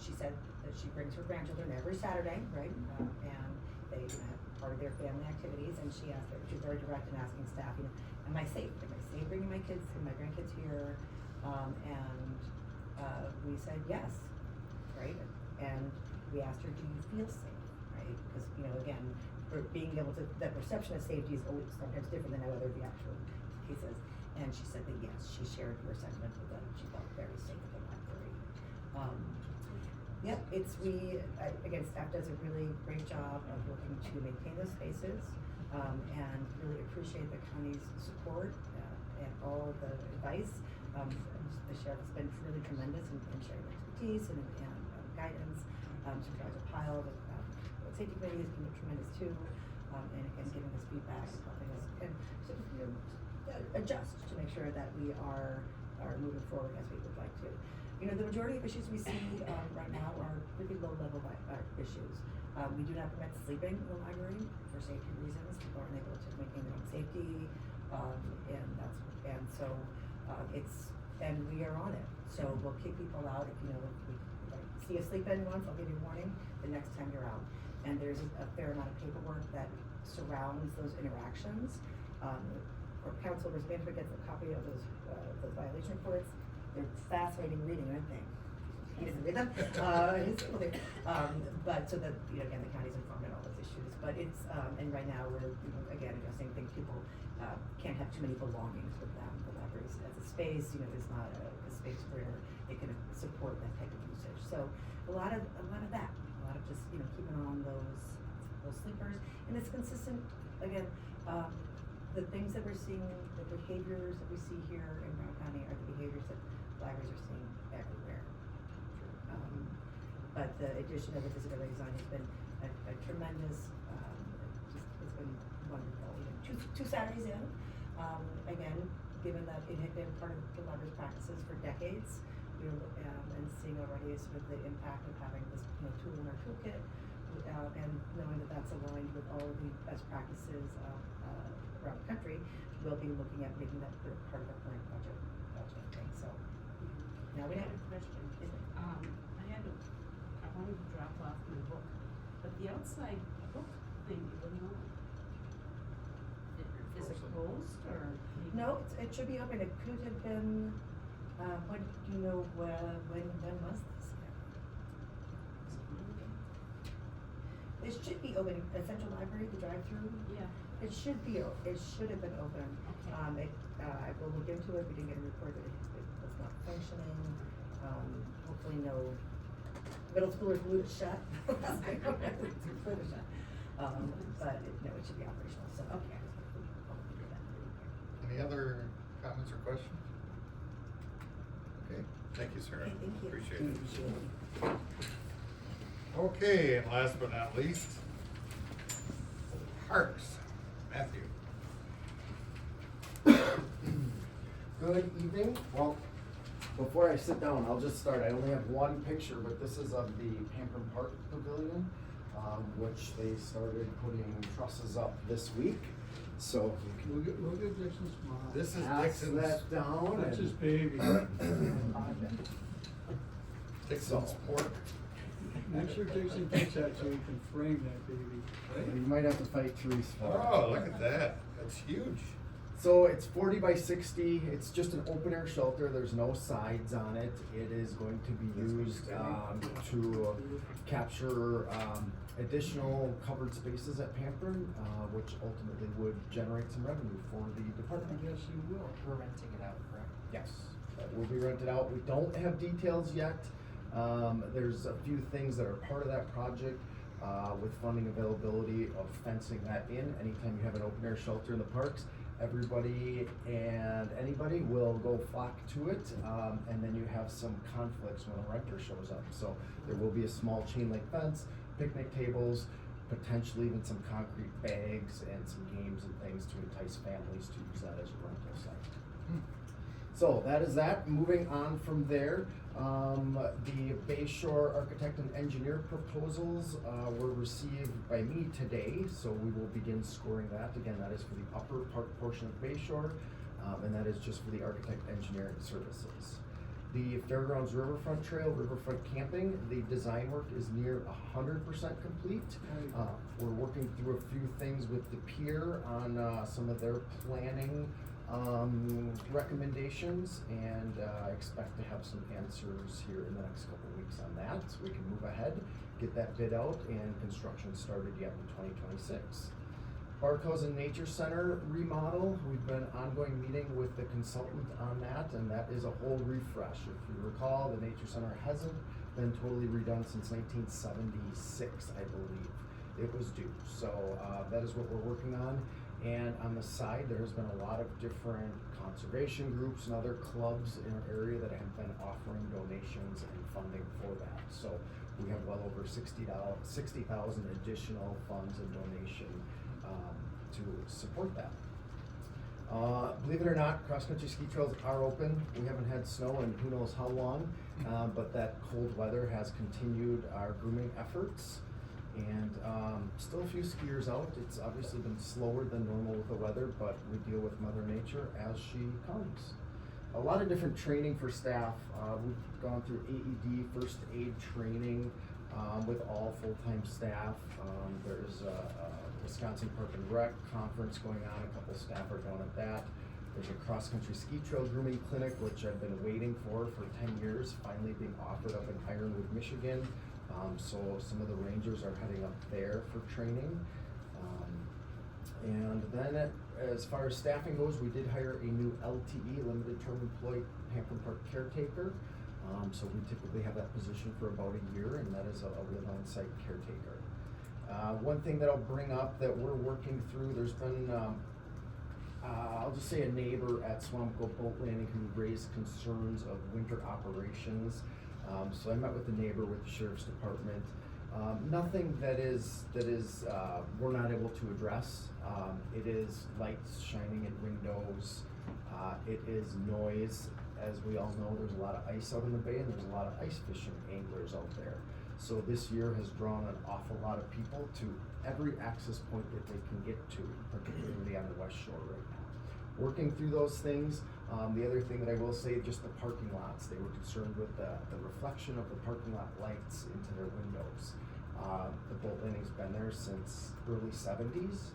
she said that she brings her grandchildren every Saturday, right? And they have part of their family activities, and she asked her, she's very direct in asking staff, am I safe? Am I safe bringing my kids and my grandkids here? We said yes, right? And we asked her, do you feel safe, right? Because, again, for being able to, the perception of safety is always sometimes different than whether the actual case is. And she said that yes, she shared her sentiment with them. She felt very safe at the library. Again, staff does a really great job of working to maintain those spaces, and really appreciate the county's support and all of the advice. The sheriff has been really tremendous in sharing expertise and guidance. Supervisor Pyle, the safety committee has been tremendous too, and giving us feedback and helping us and sort of, adjust to make sure that we are moving forward as we would like to. The majority of issues we see right now are pretty low level issues. We do not permit sleeping in the library for safety reasons. People aren't able to maintain their own safety, and we are on it. So we'll kick people out if we see you sleeping once, I'll give you a warning the next time you're out. And there's a fair amount of paperwork that surrounds those interactions. Or council management gets a copy of those violation reports. They're fascinating reading, aren't they? He doesn't read them. But so that again, the county's informed on all those issues. But it's and right now we're again addressing things. People can't have too many belongings with them. The library as a space, it's not a space where they can support that type of usage. So a lot of that, a lot of just, you know, keeping on those sleepers, and it's consistent, again, the things that we're seeing, the behaviors that we see here in Brown County are the behaviors that libraries are seeing everywhere. But the addition of the disability design has been a tremendous, it's been wonderful. Even two Saturdays in, again, given that it had been part of the library's practices for decades, we were, and seeing already sort of the impact of having this, you know, tool in our toolkit, and knowing that that's aligned with all of the best practices around the country, we'll be looking at making that part of our current budget thing. So now we I know. had a question. I wanted to drop off my book, but the outside book thing, you wouldn't know. Is it closed or? No, it should be open. It could have been, when, do you know, when was this? It should be open, Central Library, the drive-through. Yeah. It should have been open. Okay. I will look into it. We didn't get a report that it was not functioning. Hopefully no middle schoolers glued it shut. Glued it shut. But no, it should be operational, so. Okay. Any other comments or questions? Okay, thank you, Sarah. Okay, thank you. Appreciate it. Okay, and last but not least, Parks, Matthew. Good evening. Well, before I sit down, I'll just start. I only have one picture, but this is of the Pampern Park Pavilion, which they started putting trusses up this week. So you can We'll get Dixon's mom. This is pass Dixon's, that down. That's and- his baby. Dixon's pork. Make sure Dixon gets that so he can frame that baby. You might have to fight Therese for it. Oh, look at that, that's huge. So it's 40 by 60. It's just an open air shelter. There's no sides on it. It is going to be used to capture additional covered spaces at Pampern, which ultimately would generate some revenue for the department. Yes, you will. We're renting it out, correct? Yes, that will be rented out. We don't have details yet. There's a few things that are part of that project with funding availability of fencing that in. Anytime you have an open air shelter in the parks, everybody and anybody will go flock to it, and then you have some conflicts when a renter shows up. So there will be a small chain link fence, picnic tables, potentially even some concrete bags and some games and things to entice families to use that as a rental site. So that is that. Moving on from there, the Bay Shore Architect and Engineer proposals were received by me today, so we will begin scoring that. Again, that is for the upper park portion of Bay Shore, and that is just for the architect engineering services. The Fairgrounds Riverfront Trail, Riverfront Camping, the design work is near 100% complete. We're working through a few things with the pier on some of their planning recommendations, and I expect to have some answers here in the next couple of weeks on that, so we can move ahead, get that bid out, and construction started yet in 2026. Barcos and Nature Center remodel, we've been ongoing meeting with the consultant on that, and that is a whole refresh. If you recall, the Nature Center hasn't been totally redone since 1976, I believe. It was due, so that is what we're working on. And on the side, there's been a lot of different conservation groups and other clubs in our area that have been offering donations and funding for that. So we have well over $60,000 additional funds and donation to support that. Believe it or not, cross-country ski trails are open. We haven't had snow in who knows how long, but that cold weather has continued our grooming efforts. And still a few skiers out. It's obviously been slower than normal with the weather, but we deal with Mother Nature as she comes. A lot of different training for staff. We've gone through AED first aid training with all full-time staff. There's a Wisconsin Park and Rec conference going on. A couple staff are going at that. There's a cross-country ski trail grooming clinic, which I've been waiting for 10 years, finally being offered up in Ironwood, Michigan. So some of the rangers are heading up there for training. And then as far as staffing goes, we did hire a new LTE, limited term employee Pampern Park caretaker. So we typically have that position for about a year, and that is a live on-site caretaker. One thing that I'll bring up that we're working through, there's been, I'll just say a neighbor at Swamco Boat Landing who raised concerns of winter operations. So I met with the neighbor with the sheriff's department. Nothing that is we're not able to address. It is lights shining in windows. It is noise. As we all know, there's a lot of ice out in the bay, and there's a lot of ice fishing anglers out there. So this year has drawn an awful lot of people to every access point that they can get to, particularly on the West Shore right now. Working through those things. The other thing that I will say, just the parking lots. They were concerned with the reflection of the parking lot lights into their windows. The boat landing's been there since early 70s,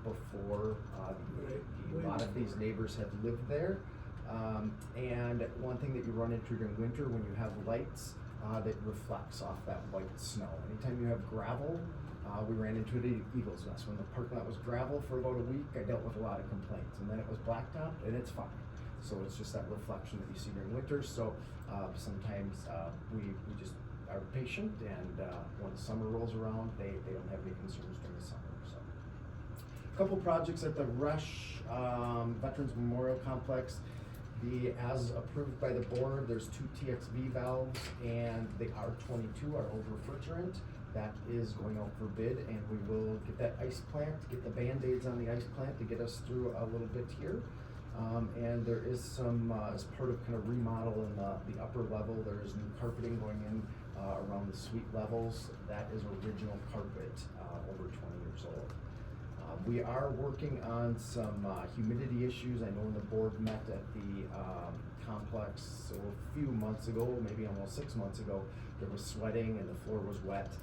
before a lot of these neighbors have lived there. And one thing that you run into during winter when you have lights that reflects off that white snow. Anytime you have gravel, we ran into it at Eagle's Nest. When the parking lot was gravel for about a week, I dealt with a lot of complaints. And then it was blacktop, and it's fine. So it's just that reflection that you see during winter. So sometimes we just are patient, and when the summer rolls around, they don't have any concerns during the summer. So a couple projects at the Rush Veterans Memorial Complex. As approved by the board, there's 2 TXV valves and the R22, our old refrigerant, that is going out for bid, and we will get that ice plant, get the Band-Aids on the ice plant to get us through a little bit here. And there is some, as part of kind of remodel in the upper level, there is new carpeting going in around the suite levels. That is original carpet, over 20 years old. We are working on some humidity issues. I know when the board met at the complex a few months ago, maybe almost 6 months ago, there was sweating and the floor was wet.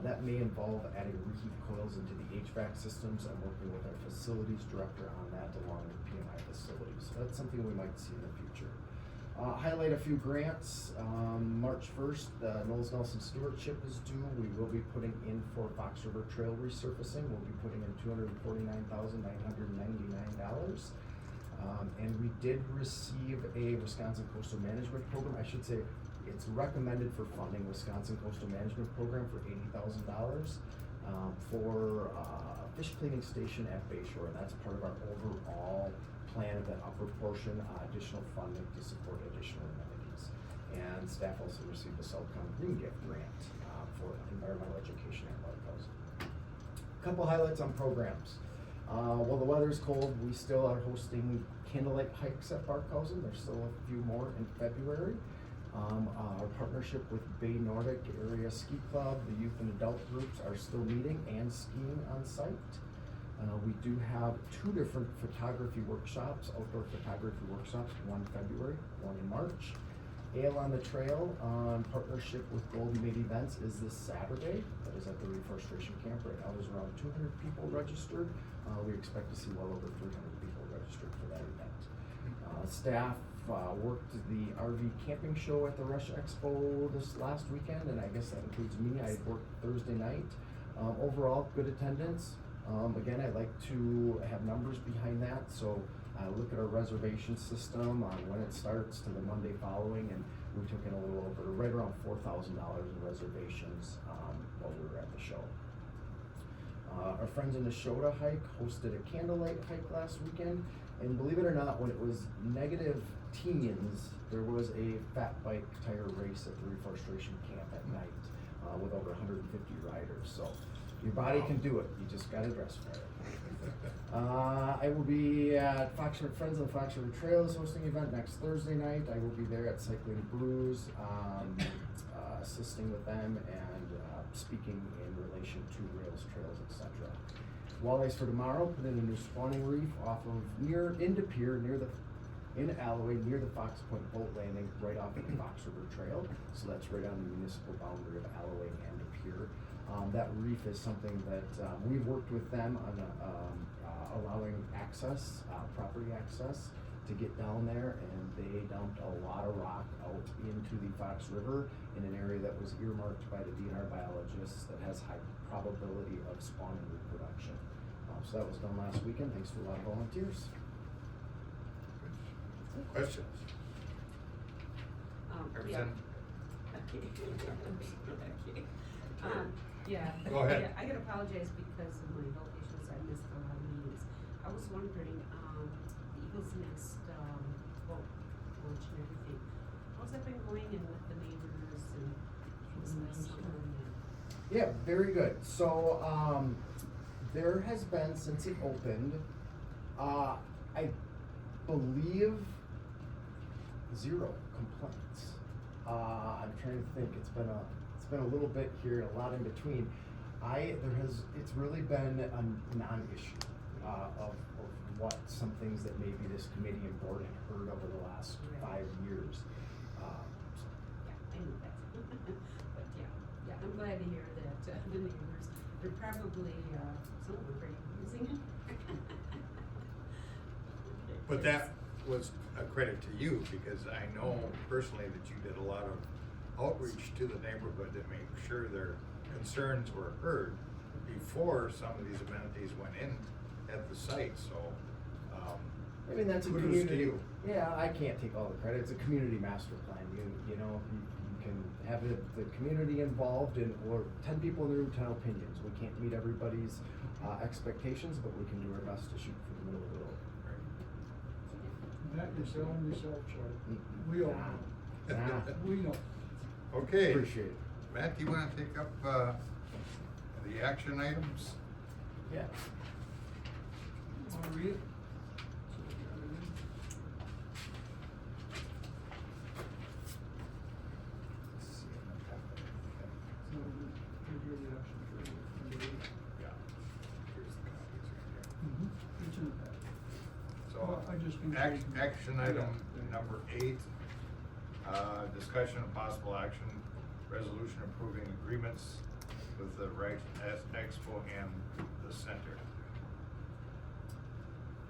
That may involve adding reheat coils into the HVAC systems. I'm working with our facilities director on that along with PMI facilities. So that's something we might see in the future. Highlight a few grants. March 1st, the Knowles Nelson Stewardship is due. We will be putting in for Fox River Trail resurfacing. We'll be putting in $249,999. And we did receive a Wisconsin Coastal Management Program. I should say it's recommended for funding Wisconsin Coastal Management Program for $80,000 for fish cleaning station at Bayshore. And that's part of our overall plan of that upper portion, additional funding to support additional amenities. And staff also received a Southcom Green Gift grant for environmental education at Barkhouse. A couple highlights on programs. While the weather is cold, we still are hosting candlelight hikes at Barkhausen. There's still a few more in February. Our partnership with Bay Nordic Area Ski Club, the youth and adult groups are still meeting and skiing on site. We do have 2 different photography workshops, outdoor photography workshops, one in February, one in March. Ale on the Trail, in partnership with Golden Maid Events, is this Saturday. That is at the Reforestation Camp. Right now there's around 200 people registered. We expect to see well over 300 people registered for that event. Staff worked the RV camping show at the Rush Expo this last weekend, and I guess that includes me. I worked Thursday night. Overall, good attendance. Again, I'd like to have numbers behind that, so look at our reservation system on when it starts to the Monday following, and we took in a little over, right around $4,000 in reservations while we were at the show. Our friends in the Shota hike hosted a candlelight hike last weekend, and believe it or not, when it was negative teens, there was a fat bike tire race at the Reforestation Camp at night with over 150 riders. So your body can do it, you just gotta dress for it. I will be at Fox River Friends of the Fox River Trails hosting an event next Thursday night. I will be there at Cycling Brews, assisting with them and speaking in relation to rails, trails, etc. Walleyes for tomorrow, put in a new spawning reef off of into Pier in Alloway near the Fox Point Boat Landing, right off of the Fox River Trail. So that's right on the municipal boundary of Alloway and the Pier. That reef is something that we've worked with them on allowing access, property access, to get down there, and they dumped a lot of rock out into the Fox River in an area that was earmarked by the DNR biologists that has high probability of spawning reproduction. So that was done last weekend, thanks to a lot of volunteers. Questions? Represent- Okay. Okay. Yeah. Go ahead. Yeah, I gotta apologize because of my health issues, I missed a lot of meetings. I was wondering, the Eagles Nest, boat launch and everything, how's that been going and with the neighbors and things last summer and? Yeah, very good. So, there has been, since it opened, I believe 0 complaints. I'm trying to think, it's been a little bit here, a lot in between. It's really been a non-issue, of what some things that maybe this committee and board had heard over the last 5 years. Yeah, I knew that. But yeah, I'm glad to hear that, the neighbors, they're probably, some of them pretty using it. But that was a credit to you, because I know personally that you did a lot of outreach to the neighborhood to make sure their concerns were heard before some of these amenities went in at the site, so, I mean, that's a kudos to community. you. Yeah, I can't take all the credit. It's a community master plan. You know, you can have the community involved and, or 10 people in the room, 10 opinions. We can't meet everybody's expectations, but we can do our best to shoot for the middle of the road. Matt, you're selling yourself short. We all know. Nah. We know. Okay. Appreciate it. Matt, do you wanna take up, the action items? Yeah. Wanna read it? So, give you the option for the eight. Yeah. Here's the copies right It's in the back. here. So, Well, I just been taking- action item Yeah. number 8, discussion of possible action, resolution approving agreements with the Right Expo and the Center.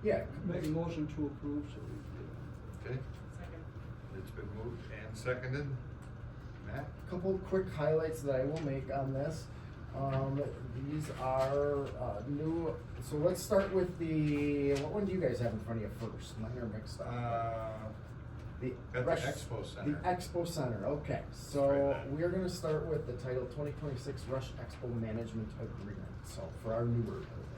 Yeah. Make a motion to approve, so we, Okay, Second. it's been moved and seconded. Matt? Couple quick highlights that I will make on this. These are new. So let's start with what one do you guys have in front of you first? Mine are mixed up. At the Rush- Expo Center. The Expo Center, okay. Try So that. we're gonna start with the title 2026 Rush Expo Management Agreement, so for our newer building.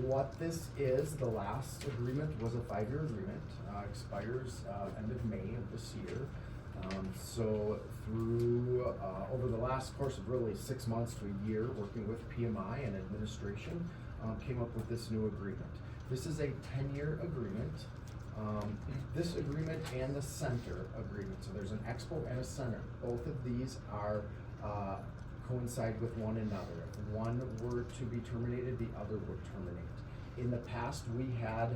What this is, the last agreement was a 5-year agreement, expires end of May of this year. So through, over the last course of really 6 months to a year, working with PMI and administration, came up with this new agreement. This is a 10-year agreement. This agreement and the center agreement, so there's an expo and a center. Both of these are, coincide with one another. If one were to be terminated, the other would terminate. In the past, we had,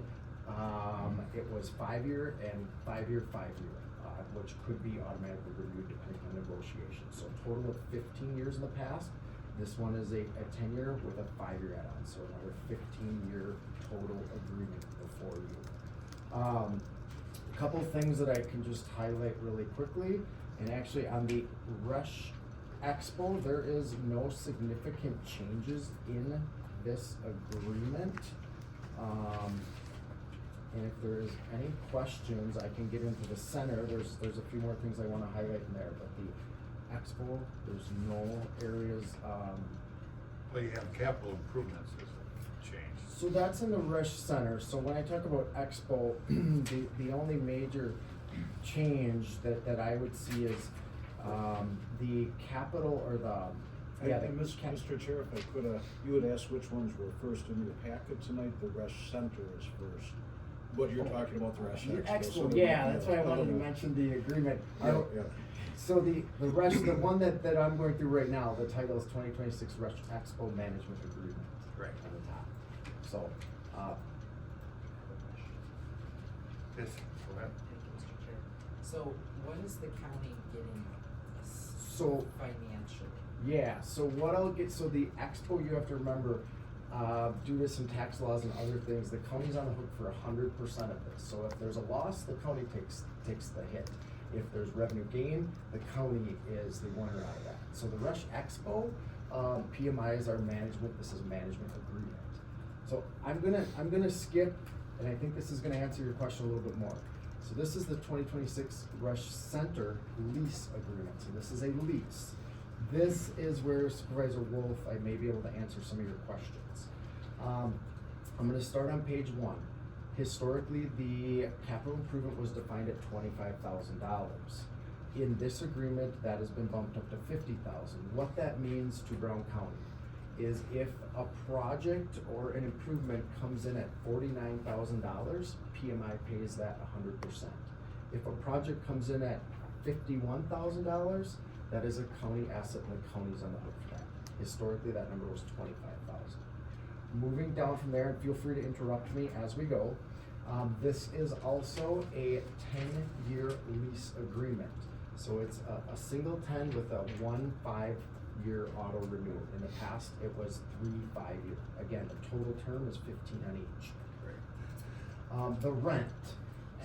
it was 5-year and 5-year, 5-year, which could be automatically reviewed depending on negotiations. So a total of 15 years in the past. This one is a 10-year with a 5-year add-on, so another 15-year total agreement before you. A couple things that I can just highlight really quickly, and actually on the Rush Expo, there is no significant changes in this agreement. And if there's any questions, I can get into the center. There's a few more things I wanna highlight in there, but the Expo, there's no areas, Well, you have capital improvements as a change. so that's in the Rush Center. So when I talk about Expo, the only major change that I would see is, the capital or Mr. Chair, if I could, you had asked which ones were first in your packet tonight. The Rush Center is first. What you're talking about, the Rush The Expo. Expo, yeah, that's why I wanted to mention the agreement. Yeah. So the Rush, the one that I'm going through right now, the title is 2026 Rush Expo Management Agreement. Right. On the top. So, Yes, go ahead. Thank you, Mr. Chair. So what is the county getting us So- financially? yeah, so what I'll get, so the Expo, you have to remember, due to some tax laws and other things, the county's on the hook for 100% of this. So if there's a loss, the county takes the hit. If there's revenue gain, the county is the winner out of that. So the Rush Expo, PMI is our management, this is a management agreement. So I'm gonna skip, and I think this is gonna answer your question a little bit more. So this is the 2026 Rush Center lease agreement, so this is a lease. This is where Supervisor Wolf, I may be able to answer some of your questions. I'm gonna start on page 1. Historically, the capital improvement was defined at $25,000. In this agreement, that has been bumped up to $50,000. What that means to Brown County is if a project or an improvement comes in at $49,000, PMI pays that 100%. If a project comes in at $51,000, that is a county asset and the county's on the hook for that. Historically, that number was $25,000. Moving down from there, and feel free to interrupt me as we go. This is also a 10-year lease agreement. So it's a single 10 with a 1 5-year auto renewal. In the past, it was 3 5-year. Again, the total term is 15 on each. The rent,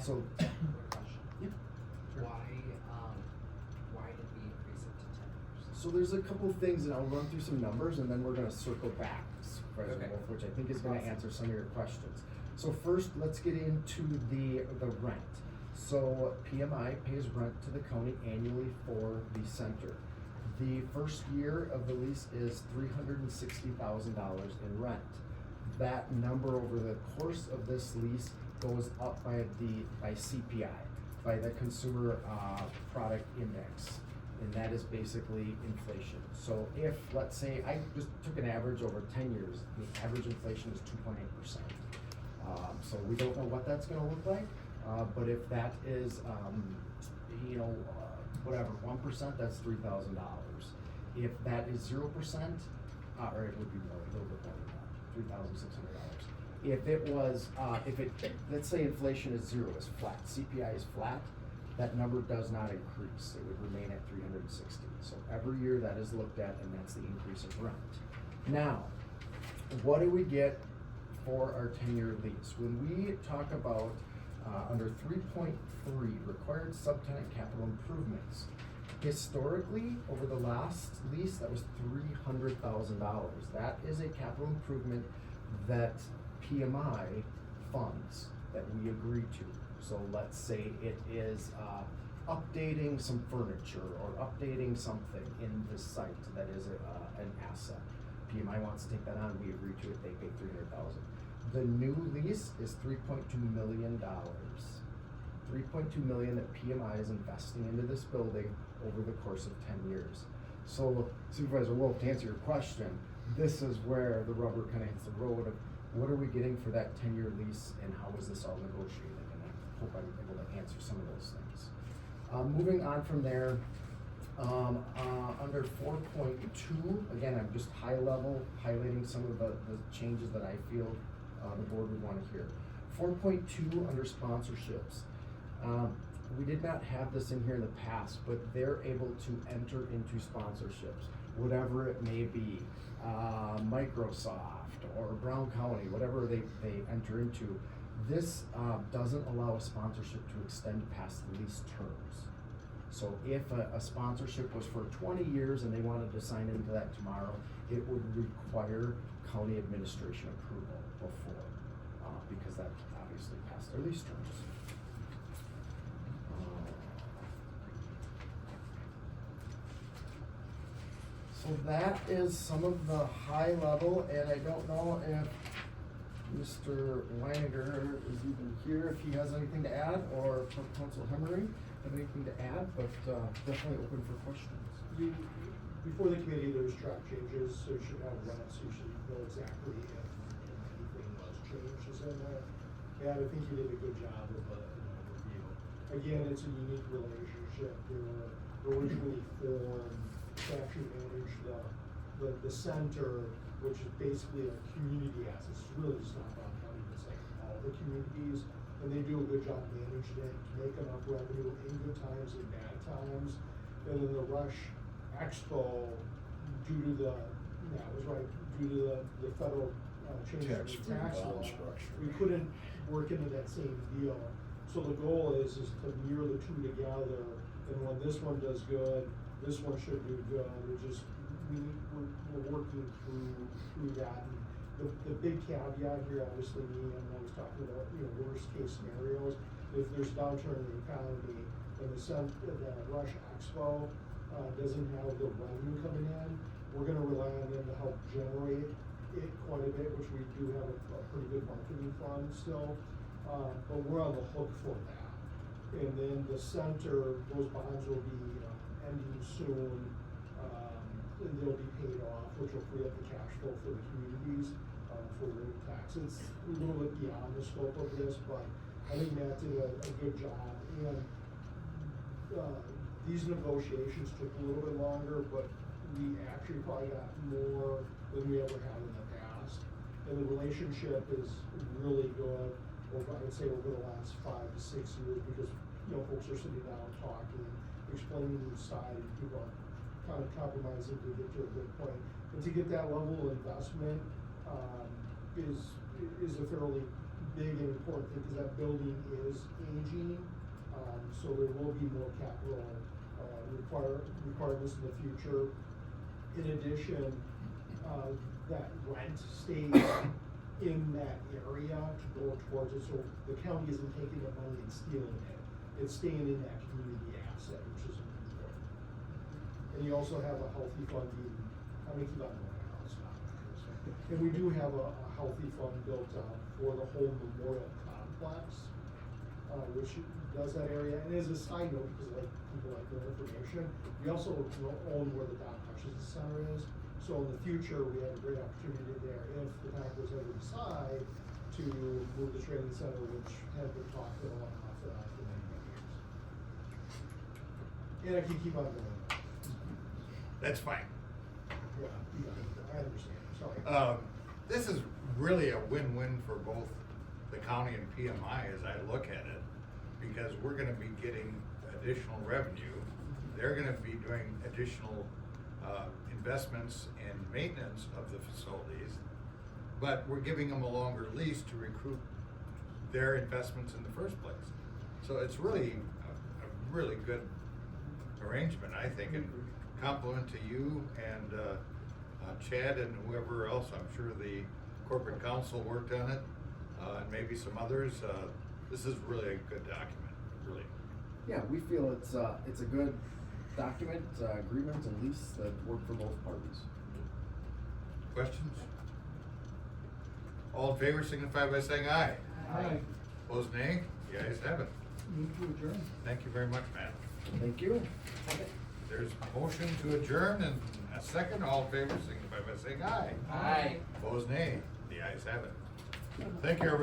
so. Quick question. Yeah, sure. Why did we increase it to 10 years? So there's a couple things, and I'll run through some numbers, and then we're gonna circle back, Supervisor Okay. Wolf, which I think is gonna answer some of your questions. So first, let's get into the rent. So PMI pays rent to the county annually for the center. The first year of the lease is $360,000 in rent. That number over the course of this lease goes up by CPI, by the Consumer Product Index, and that is basically inflation. So if, let's say, I just took an average over 10 years, the average inflation is 2.8%. So we don't know what that's gonna look like, but if that is, whatever, 1%, that's $3,000. If that is 0%, or it would be more, a little bit more than that, $3,600. If it was, let's say inflation is 0, is flat, CPI is flat, that number does not increase. It would remain at 360. So every year that is looked at, and that's the increase of rent. Now, what do we get for our 10-year lease? When we talk about under 3.3, required subtenant capital improvements, historically, over the last lease, that was $300,000. That is a capital improvement that PMI funds, that we agree to. So let's say it is updating some furniture or updating something in the site that is an asset. PMI wants to take that on, we agree to it, they pay $300,000. The new lease is $3.2 million. $3.2 million that PMI is investing into this building over the course of 10 years. So Supervisor Wolf, to answer your question, this is where the rubber kind of hits the road of what are we getting for that 10-year lease and how is this all negotiated? And I hope I'm able to answer some of those things. Moving on from there, under 4.2, again, I'm just high level highlighting some of the changes that I feel the board would want to hear. 4.2 under sponsorships. We did not have this in here in the past, but they're able to enter into sponsorships, whatever it may be, Microsoft or Brown County, whatever they enter into. This doesn't allow a sponsorship to extend past the lease terms. So if a sponsorship was for 20 years and they wanted to sign into that tomorrow, it would require county administration approval before, because that obviously passed their lease terms. So that is some of the high level, and I don't know if Mr. Weininger is even here, if he has anything to add, or if Council Hemmery have anything to add, but definitely open for questions. Before the committee, there's track changes, so you should have rents, you should know exactly if anything was changes in there. And I think you did a good job of an overview. Again, it's a unique relationship. They were originally formed to actually manage the center, which is basically a community asset. It's really just not Brown County, it's like all the communities. And they do a good job managing it to make enough revenue in good times and bad times. And then the Rush Expo, due to the federal changes in the tax law, we couldn't work into that same deal. So the goal is to mirror the two together, and when this one does good, this one should do good. We're working through that. And the big caveat here, obviously, me, I'm always talking about worst case scenarios. if there's a downturn in the economy, and the Rush Expo, doesn't have the revenue coming in, we're gonna rely on them to help generate it quite a bit, which we do have a pretty good marketing fund still, but we're on the hook for that. And then the center, those bonds will be ending soon, and they'll be paid off, which will free up the cash flow for the communities, for road taxes. It's a little bit beyond the scope of this, but I think Matt did a good job, and, these negotiations took a little bit longer, but we actually probably got more than we ever had in the past. And the relationship is really good, over, I would say over the last 5 to 6 years, because, folks are sitting down talking, explaining each side, and people are kind of compromising to get to a good point. And to get that level of investment, is a fairly big and important thing, because that building is aging, so there will be more capital, requirements in the future. In addition, that rent stays in that area to go towards it, so the county isn't taking the money and stealing it. It's staying in that community asset, which is important. And you also have a healthy funding, I'm gonna keep on going, I'll stop. And we do have a healthy fund built out for the whole memorial complex, which does that area. And as a side note, because people like the information, we also own where the Don Hutchins Center is. So in the future, we have a great opportunity there if the Packers ever decide to move the training center, which has been talked on and off for many, many years. And I can keep on going. That's fine. Yeah, I understand, sorry. This is really a win-win for both the county and PMI as I look at it, because we're gonna be getting additional revenue. They're gonna be doing additional, investments and maintenance of the facilities, but we're giving them a longer lease to recoup their investments in the first place. So it's really a really good arrangement, I think, and compliment to you and, Chad and whoever else. I'm sure the corporate council worked on it, and maybe some others. This is really a good document, really. Yeah, we feel it's a good document, agreement and lease that work for both parties. Questions? All in favor signify by saying aye. Aye. Opposed, nay? The ayes have it. Move to adjourn. Thank you very much, Matt. Thank you. There's a motion to adjourn and a second. All in favor signify by saying aye. Aye. Opposed, nay? The ayes have it. Thank you, everyone.